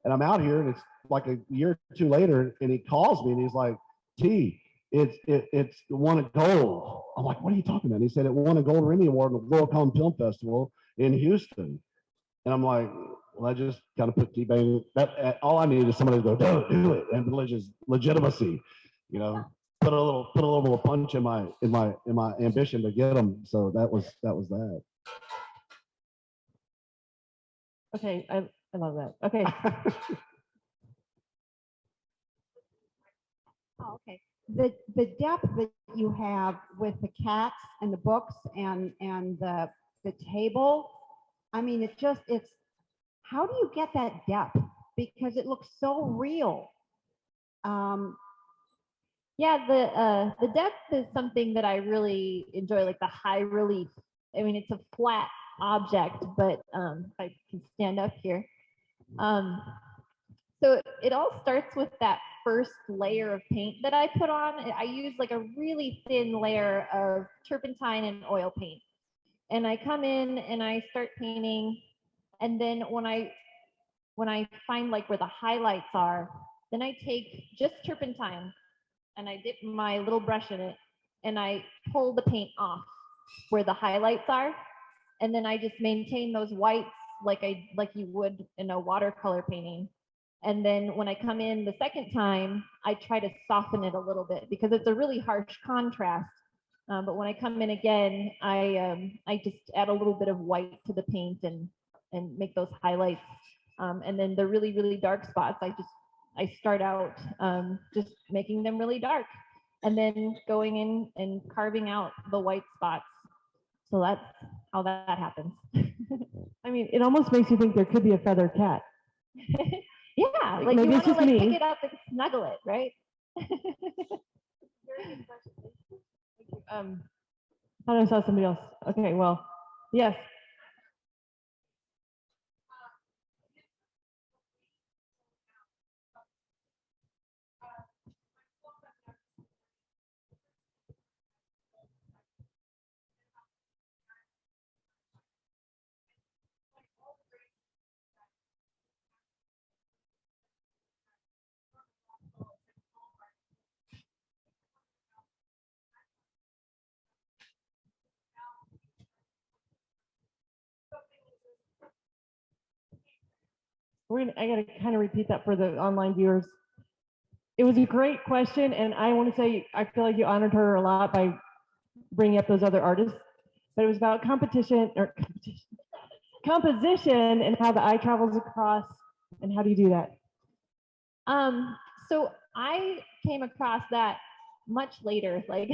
And I'm out here and it's like a year or two later, and he calls me and he's like, T, it's won a gold. I'm like, what are you talking about? And he said it won a gold Emmy Award at the World Common Film Festival in Houston. And I'm like, well, I just kind of put T-Bang. That all I need is somebody to go, do it, and religious legitimacy, you know. Put a little punch in my ambition to get them. So that was that. Okay, I love that. Okay. Oh, okay. The depth that you have with the cats and the books and the table, I mean, it's how do you get that depth? Because it looks so real. Yeah, the depth is something that I really enjoy, like the high relief. I mean, it's a flat object, but if I can stand up here. So it all starts with that first layer of paint that I put on. I use like a really thin layer of turpentine and oil paint. And I come in and I start painting. And then when I find like where the highlights are, then I take just turpentine and I dip my little brush in it and I pull the paint off where the highlights are. And then I just maintain those whites like you would in a watercolor painting. And then when I come in the second time, I try to soften it a little bit because it's a really harsh contrast. But when I come in again, I just add a little bit of white to the paint and make those highlights. And then the really, really dark spots, I start out just making them really dark and then going in and carving out the white spots. So that's how that happens. I mean, it almost makes you think there could be a feathered cat. Yeah, like maybe you it's want to just like me. pick it up and snuggle it, right? Thought I saw somebody else. Okay, well, yes. I got to kind of repeat that for the online viewers. It was a great question, and I want to say I feel like you honored her a lot by bringing up those other artists. But it was about composition and how the eye travels across, and how do you do that? So I came across that much later. Like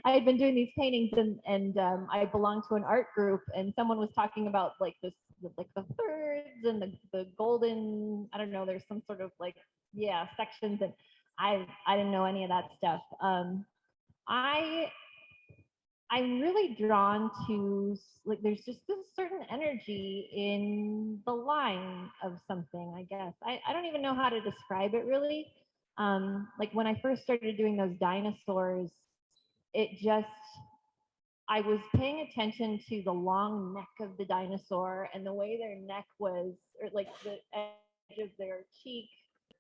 I had been doing these paintings and I belonged to an art group and someone was talking about like this, like the thirds and the golden, I don't know, there's some sort of like, yeah, sections and I didn't know any of that stuff. I'm really drawn to like there's just this certain energy in the line of something, I guess. I don't even know how to describe it really. Like when I first started doing those dinosaurs, it just I was paying attention to the long neck of the dinosaur and the way their neck was, or like the edge of their cheek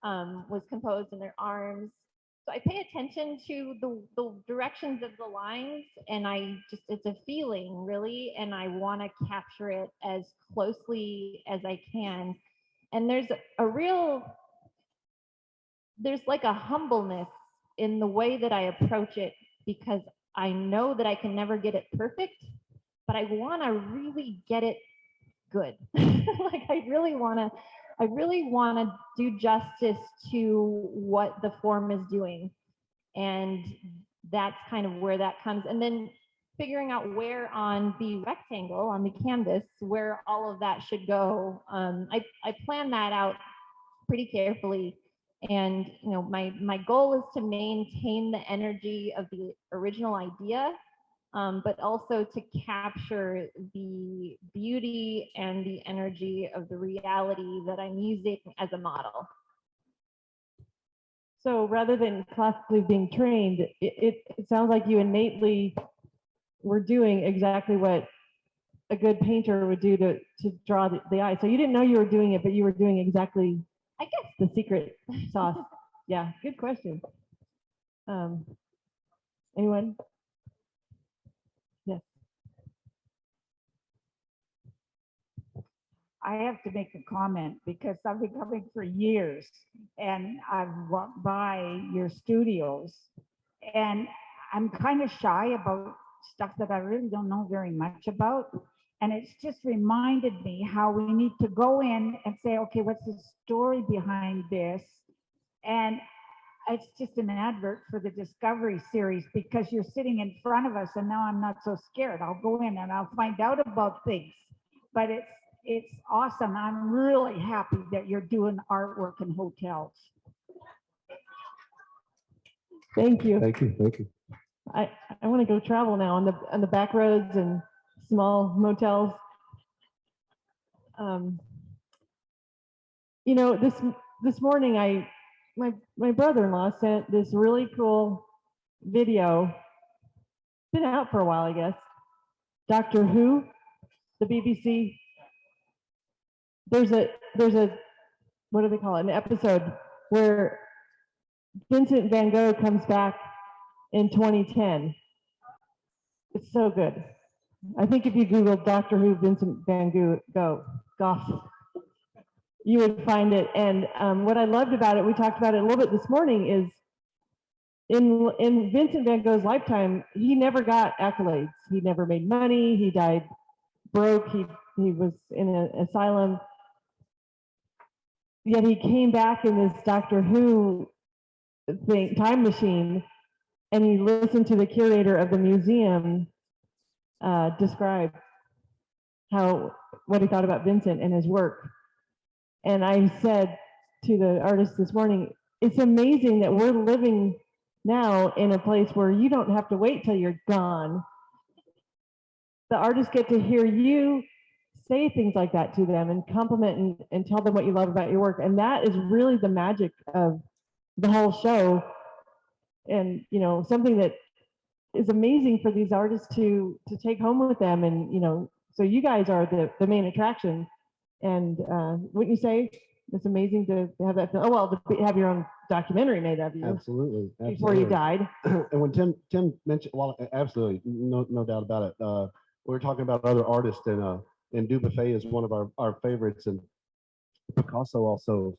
was composed in their arms. So I pay attention to the directions of the lines and I just, it's a feeling really, and I want to capture it as closely as I can. And there's a real, there's like a humbleness in the way that I approach it because I know that I can never get it perfect, but I want to really get it good. Like I really want to do justice to what the form is doing. And that's kind of where that comes. And then figuring out where on the rectangle, on the canvas, where all of that should go. I plan that out pretty carefully. And you know, my goal is to maintain the energy of the original idea, but also to capture the beauty and the energy of the reality that I'm using as a model. So rather than classically being trained, it sounds like you innately were doing exactly what a good painter would do to draw the eye. So you didn't know you were doing it, but you were doing exactly, I guess. the secret sauce. Yeah, good question. Anyone? Yes. I have to make a comment because I've been coming for years and I've walked by your studios and I'm kind of shy about stuff that I really don't know very much about. And it's just reminded me how we need to go in and say, okay, what's the story behind this? And it's just an advert for the Discovery series because you're sitting in front of us and now I'm not so scared. I'll go in and I'll find out about things. But it's awesome. I'm really happy that you're doing artwork in hotels. Thank you. Thank you. Thank you. I want to go travel now on the back roads and small motels. You know, this morning my brother-in-law sent this really cool video. Been out for a while, I guess. Doctor Who, the BBC. There's a what do they call it? An episode where Vincent van Gogh comes back in 2010. It's so good. I think if you Google Doctor Who Vincent van Gogh, you would find it. And what I loved about it, we talked about it a little bit this morning, is in Vincent van Gogh's lifetime, he never got accolades. He never made money. He died broke. He was in an asylum. Yet he came back in this Doctor Who time machine, and he listened to the curator of the museum describe what he thought about Vincent and his work. And I said to the artist this morning, it's amazing that we're living now in a place where you don't have to wait till you're gone. The artists get to hear you say things like that to them and compliment and tell them what you love about your work. And that is really the magic of the whole show. And, you know, something that is amazing for these artists to take home with them. And, you know, so you guys are the main attraction. And wouldn't you say it's amazing to have that? Oh, well, to have your own documentary made of you. Absolutely. Before you died. And when Tim mentioned, well, absolutely, no doubt about it. We were talking about other artists, and Dubuffet is one of our favorites. And Picasso also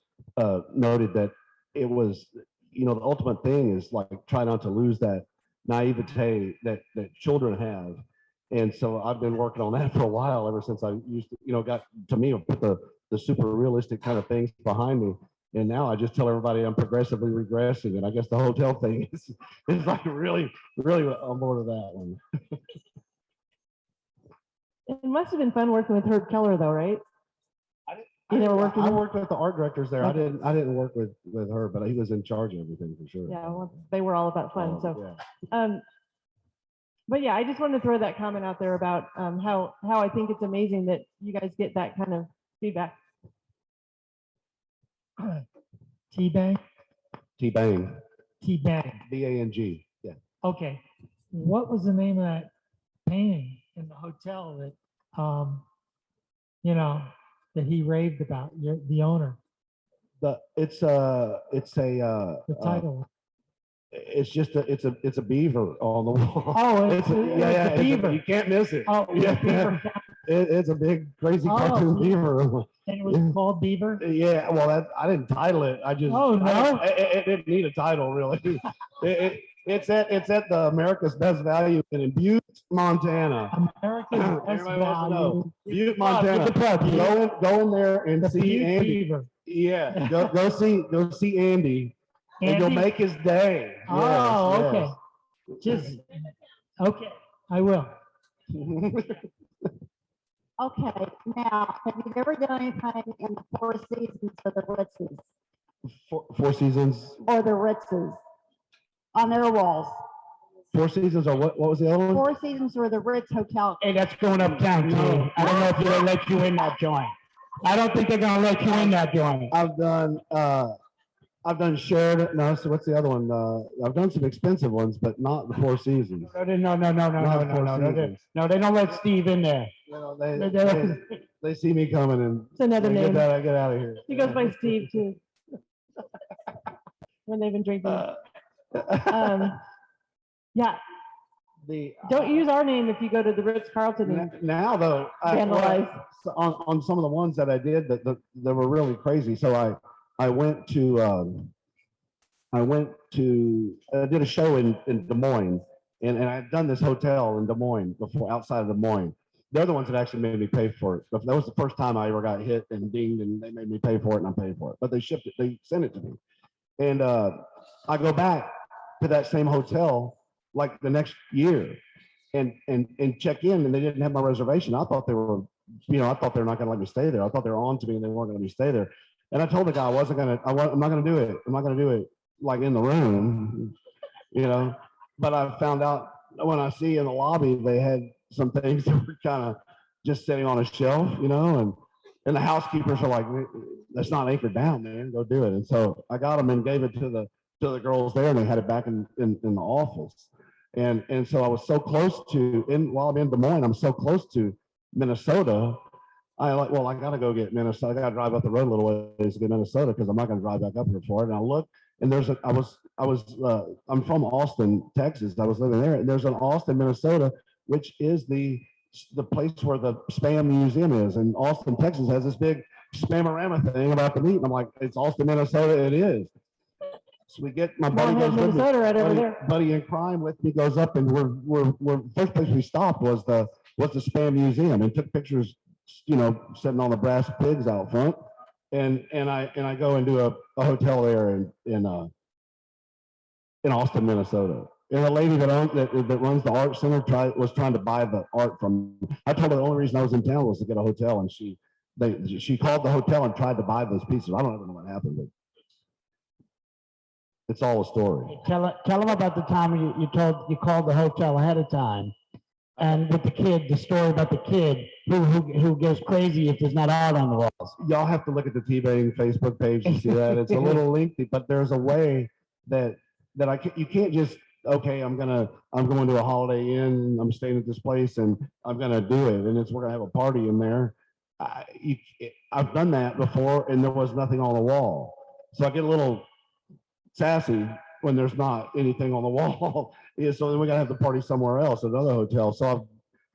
noted that it was, you know, the ultimate thing is like try not to lose that naivete that children have. And so I've been working on that for a while, ever since I used to, you know, got to me, put the super realistic kind of things behind me. And now I just tell everybody I'm progressively regressing. And I guess the hotel thing is like really on board with that one. It must have been fun working with Herb Keller though, right? You never worked with I him? worked with the art directors there. Okay. I didn't work with her, but he was in charge of everything for sure. Yeah, well, they were all about fun. So, yeah. but yeah, I just wanted to throw that comment out there about how I think it's amazing that you guys get that kind of feedback. T-Bang? T-Bang, T-Bang. B-A-N-G. Yeah. Okay. What was the name of that painting in the hotel that, that he raved about, the owner, It's a the title? it's just it's a beaver on the wall. Oh, it's a it's a beaver. you can't miss it. Oh, yeah. Beaver. It's a big crazy Oh, cartoon beaver. And it was called Beaver? Yeah, well, I didn't title it. I just Oh, no? it didn't need a title really. It's at the America's Best Value in Butte, Montana. America's Best Everybody wants to know. Value. Butte, Give Montana. the plug. Go in there and The see Butte Andy. Beaver. Yeah, go see Andy, and you'll Andy? make his day. Oh, okay. Just, okay, I will. Okay, now, have you ever done anything in the Four Seasons or the Ritzes? Four Seasons. Or the Ritzes on their walls? Four Seasons, or what was the other one? Four Seasons or the Ritz Hotel? Hey, that's going uptown too. I don't know if they'll let you in that joint. I don't think they're gonna let you in that joint. I've done Sheridan. No, so what's the other one? I've done some expensive ones, but not the Four Seasons. No, they don't let Steve in there. You know, they see me coming and It's another they name. get out of here. He goes by Steve too. When they've been drinking. Yeah, The don't use our name if you go to the Ritz Carlton and now though, vandalize. on some of the ones that I did that were really crazy. So I did a show in Des Moines, and I had done this hotel in Des Moines before, outside of Des Moines. They're the ones that actually made me pay for it. That was the first time I ever got hit and dinged, and they made me pay for it, and I paid for it. But they shipped it, they sent it to me, and I go back to that same hotel like the next year, and check in, and they didn't have my reservation. I thought they were, I thought they were not going to let me stay there. I thought they were on to me, and they weren't going to let me stay there. And I told the guy I'm not going to do it. I'm not going to do it like in the room, But I found out when I see in the lobby, they had some things that were kind of just sitting on a shelf, and the housekeepers are like, that's not anchored down, man, go do it. And so I got them and gave it to the girls there, and they had it back in the office. And so I was so close to, while I'm in Des Moines, I'm so close to Minnesota. I got to go get Minnesota. I got to drive up the road a little ways to get Minnesota because I'm not going to drive back up here for it. And I look, and I'm from Austin, Texas. I was living there, and there's an Austin, Minnesota, which is the place where the Spam Museum is. And Austin, Texas has this big Spamorama thing about the meat. And I'm like, it's Austin, Minnesota. It is. So we get my buddy goes with me, Minnesota right over there. buddy in crime with me goes up, and we're first place we stopped was the Spam Museum, and took pictures, sitting on the brass pigs out front, and I go and do a hotel there in Austin, Minnesota. And the lady that runs the art center was trying to buy the art from. I told her the only reason I was in town was to get a hotel, and she called the hotel and tried to buy those pieces. I don't ever know what happened, but it's all a story. Tell them about the time you called the hotel ahead of time, and with the story about the kid who goes crazy if there's not art on the walls. Y'all have to look at the T-Bang Facebook page to see that. It's a little lengthy, but there's a way that you can't just, okay, I'm going to a Holiday Inn, I'm staying at this place, and I'm gonna do it, and we're gonna have a party in there. I've done that before, and there was nothing on the wall, so I get a little sassy when there's not anything on the wall. So then we gotta have the party somewhere else, another hotel. So I've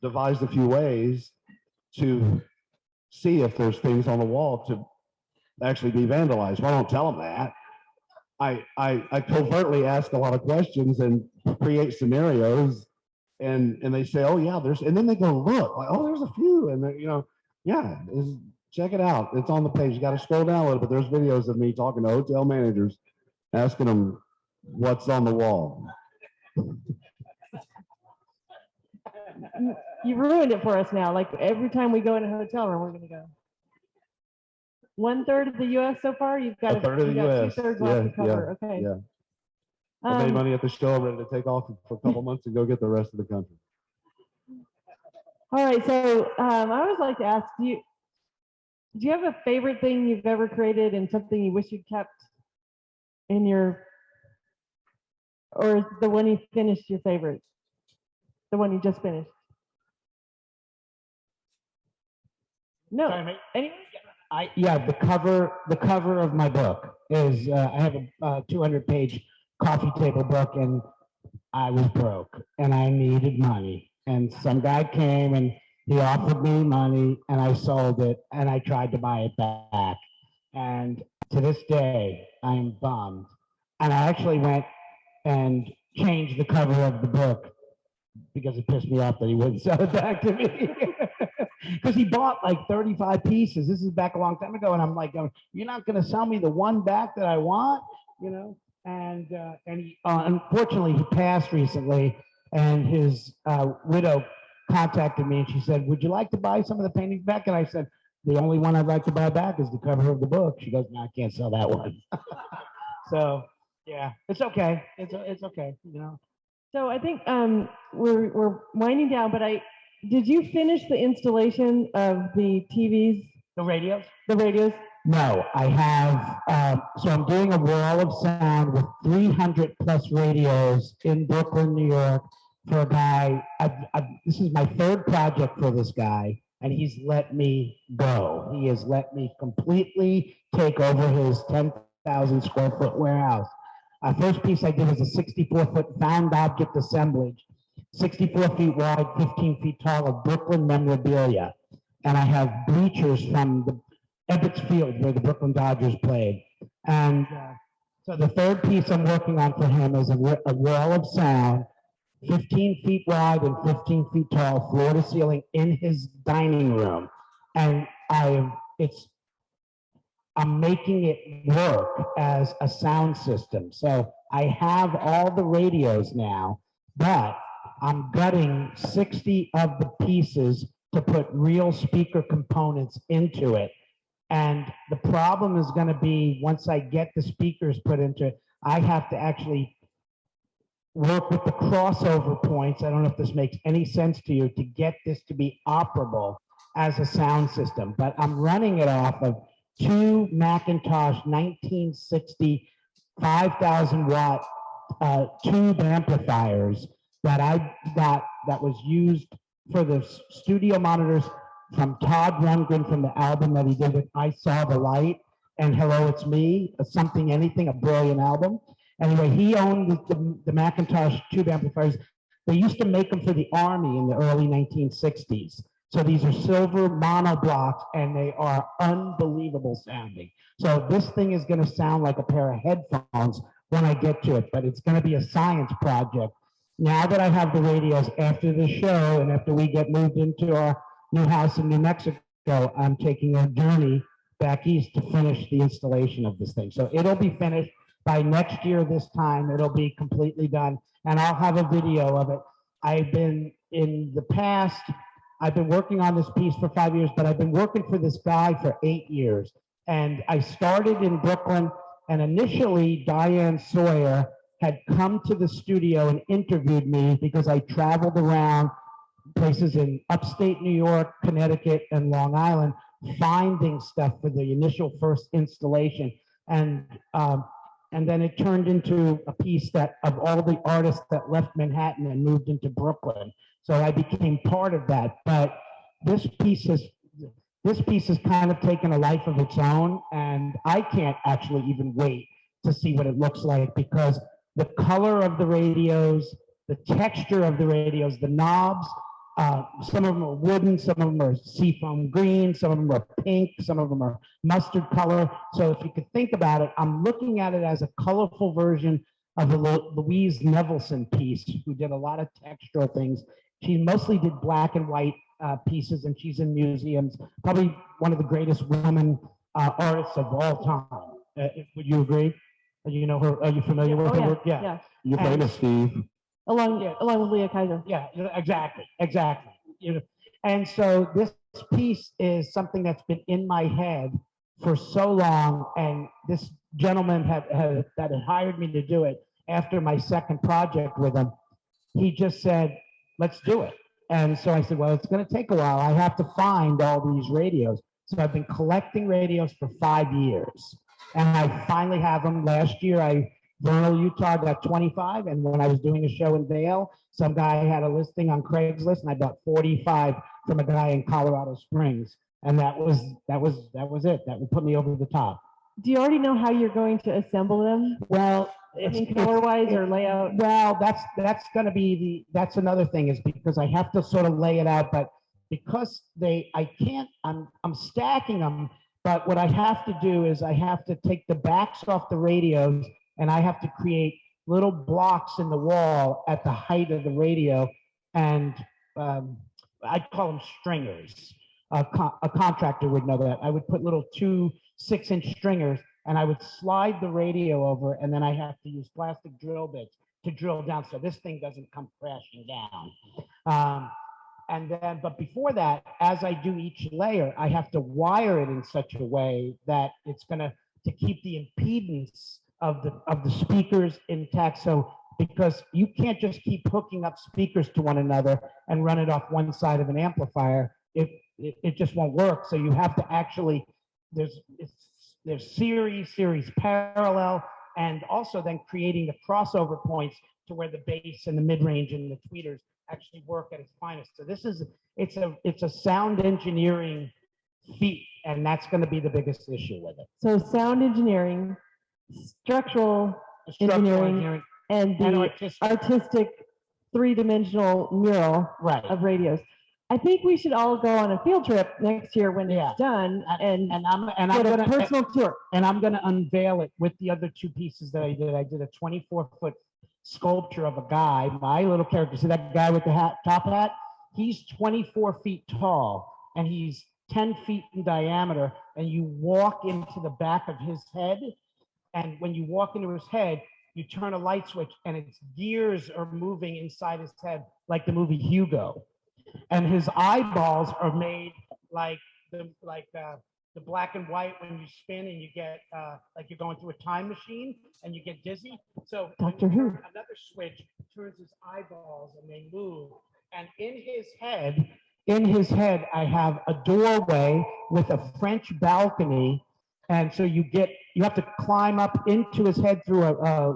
devised a few ways to see if there's things on the wall to actually be vandalized. Well, I don't tell them that. I covertly ask a lot of questions and create scenarios, and they say, oh yeah, and then they go look, like, oh, there's a few, and yeah, Check it out. It's on the page. You got to scroll down a little bit. There's videos of me talking to hotel managers, asking them what's on the wall. You ruined it for us now. Like every time we go in a hotel room, we're going to go. 1/3 of the U.S. so far. You've got A third of the you got US. 2/3 Yeah, left to cover. Okay. Yeah. I made Um, money at the show. I'm ready to take off for a couple months and go get the rest of the country. all right. So I always like to ask you. Do you have a favorite thing you've ever created and something you wish you'd kept in your, or is the one you finished your favorite? The one you just finished? No. Sorry, mate. Anyway, the cover of my book is, I have a 200-page coffee table book, and I was broke and I needed money. And some guy came and he offered me money and I sold it and I tried to buy it back. And to this day, I'm bummed. And I actually went and changed the cover of the book because it pissed me off that he wouldn't sell it back to me. Because he bought like 35 pieces. This is back a long time ago. And I'm like, you're not going to sell me the one back that I want, you know? And he, unfortunately, he passed recently, and his widow contacted me and she said, would you like to buy some of the paintings back? And I said, the only one I'd like to buy back is the cover of the book. She goes, no, I can't sell that one. So yeah, it's okay. It's okay, you know. so I think we're winding down, but did you finish the installation of the TVs, The radios? the radios? No, I have, so I'm doing a wall of sound with 300 plus radios in Brooklyn, New York for a guy. This is my third project for this guy, and he's let me go. He has let me completely take over his 10,000 square foot warehouse. First piece I did was a 64-foot found object assemblage, 64 feet wide, 15 feet tall of Brooklyn memorabilia. And I have bleachers from the Ebbets Field where the Brooklyn Dodgers played. And so the third piece I'm working on for him is a wall of sound, 15 feet wide and 15 feet tall, floor to ceiling in his dining room. And I'm making it work as a sound system. So I have all the radios now, but I'm gutting 60 of the pieces to put real speaker components into it. And the problem is going to be, once I get the speakers put into it, I have to actually work with the crossover points. I don't know if this makes any sense to you, to get this to be operable as a sound system. But I'm running it off of two Macintosh 1960 5,000 watt tube amplifiers that I got, that was used for the studio monitors from Todd Rundgren from the album that he did with I Saw the Light and Hello, It's Me, Something Anything, a brilliant album. Anyway, he owned the Macintosh tube amplifiers. They used to make them for the Army in the early 1960s. So these are silver mono blocks and they are unbelievable sounding. So this thing is going to sound like a pair of headphones when I get to it, but it's going to be a science project. Now that I have the radios, after the show and after we get moved into our new house in New Mexico, I'm taking a journey back east to finish the installation of this thing. So it'll be finished by next year this time. It'll be completely done and I'll have a video of it. I've been working on this piece for 5 years, but I've been working for this guy for 8 years. And I started in Brooklyn, and initially Diane Sawyer had come to the studio and interviewed me because I traveled around places in upstate New York, Connecticut, and Long Island, finding stuff for the initial first installation. And then it turned into a piece that of all the artists that left Manhattan and moved into Brooklyn. So I became part of that. But this piece has kind of taken a life of its own, and I can't actually even wait to see what it looks like, because the color of the radios, the texture of the radios, the knobs, some of them are wooden, some of them are seafoam green, some of them are pink, some of them are mustard color. So if you could think about it, I'm looking at it as a colorful version of the Louise Nevelson piece, who did a lot of textural things. She mostly did black and white pieces, and she's in museums. Probably one of the greatest women artists of all time. Would you agree? You know her? Are you familiar with Oh, her yeah, work? yeah. You're And- famous, Steve. Along Yeah. with Leah Kaiser. Yeah, exactly. You know, and so this piece is something that's been in my head for so long, and this gentleman that had hired me to do it after my second project with him, he just said, let's do it. And so I said, well, it's going to take a while. I have to find all these radios. So I've been collecting radios for 5 years, and I finally have them. Last year, Vernal, Utah got 25, and when I was doing a show in Vail, some guy had a listing on Craigslist, and I bought 45 from a guy in Colorado Springs, and that was it. That would put me over the top. Do you already know how you're going to assemble them? Well, I mean, color-wise or layout? Well, that's going to be that's another thing, is because I have to sort of lay it out, but because I'm stacking them, but what I have to do is I have to take the backs off the radios, and I have to create little blocks in the wall at the height of the radio, and I'd call them stringers. A contractor would know that. I would put little 2 6-inch stringers, and I would slide the radio over, and then I have to use plastic drill bits to drill down so this thing doesn't come crashing down. And then, but before that, as I do each layer, I have to wire it in such a way that it's gonna to keep the impedance of the speakers intact. So because you can't just keep hooking up speakers to one another and run it off one side of an amplifier. It just won't work. So you have to actually there's series parallel, and also then creating the crossover points to where the bass and the mid-range and the tweeters actually work at its finest. So it's a sound engineering feat, and that's going to be the biggest issue with it. So sound engineering, structural engineering, and the artistic 3-dimensional mural right of radios. I think we should all go on a field trip next year when it's done, and I'm get a gonna personal tour. and I'm going to unveil it with the other 2 pieces that I did. I did a 24-foot sculpture of a guy, my little character. See that guy with the top hat? He's 24 feet tall, and he's 10 feet in diameter, and you walk into the back of his head, and when you walk into his head, you turn a light switch, and its gears are moving inside his head like the movie Hugo. And his eyeballs are made like the black and white when you spin and you get like you're going through a time machine and you get dizzy. So Doctor Who. Another switch turns his eyeballs and they move. And in his head, I have a doorway with a French balcony. And so you have to climb up into his head through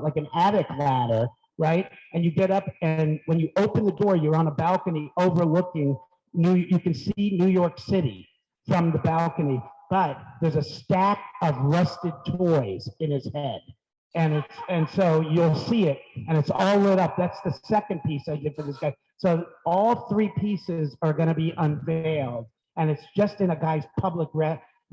like an attic ladder, right? And you get up, and when you open the door, you're on a balcony overlooking you can see New York City from the balcony, but there's a stack of rusted toys in his head. And so you'll see it, and it's all lit up. That's the second piece I did for this guy. So all 3 pieces are going to be unveiled, and it's just in a guy's public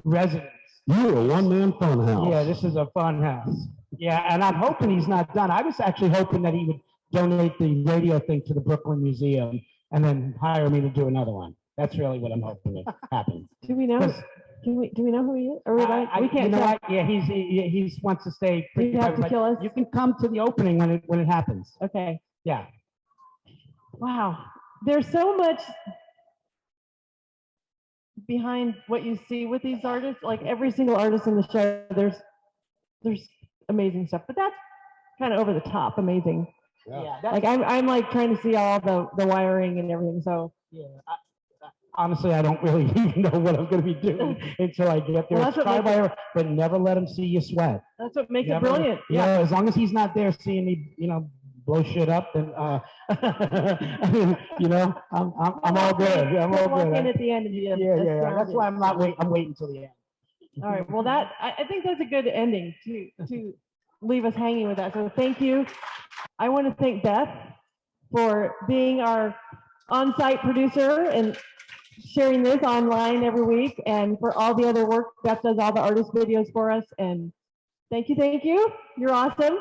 residence. You're a one-man fun house. Yeah, this is a fun house. Yeah, and I'm hoping he's not done. I was actually hoping that he would donate the radio thing to the Brooklyn Museum and then hire me to do another one. That's really what I'm hoping to happen. Do we know? 'Cause- Do we know who he is? Or we you can't know tell. what? Yeah, he wants to stay pretty You have private, to kill us? but you can come to the opening when it happens. Okay. Yeah. Wow. There's so much behind what you see with these artists. Like every single artist in the show, there's amazing stuff. But that's kind of over the top amazing. Yeah. Like I'm like trying to see all the wiring and everything. So Yeah. Honestly, I don't really even know what I'm going to be doing until I get there. Well, that's It's what try by, but never let him see you sweat. that's what makes it Never- brilliant. Yeah, as long as he's not there seeing me, blow shit up, then I mean, I'm all good. I'm all Walk in good. at the end and be Yeah. That's astounded. why I'm waiting until the end. All right. Well, I think that's a good ending to leave us hanging with that. So thank you. I want to thank Beth for being our on-site producer and sharing this online every week, and for all the other work. Beth does all the artist videos for us. And thank you. You're awesome.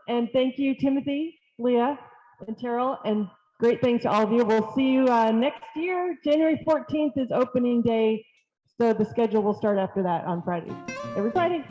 And thank you, Timothy, Leah, and Terrell, and Great, thanks to all of you. We'll see you next year. January 14th is opening day, so the schedule will start after that on Friday. Every Friday.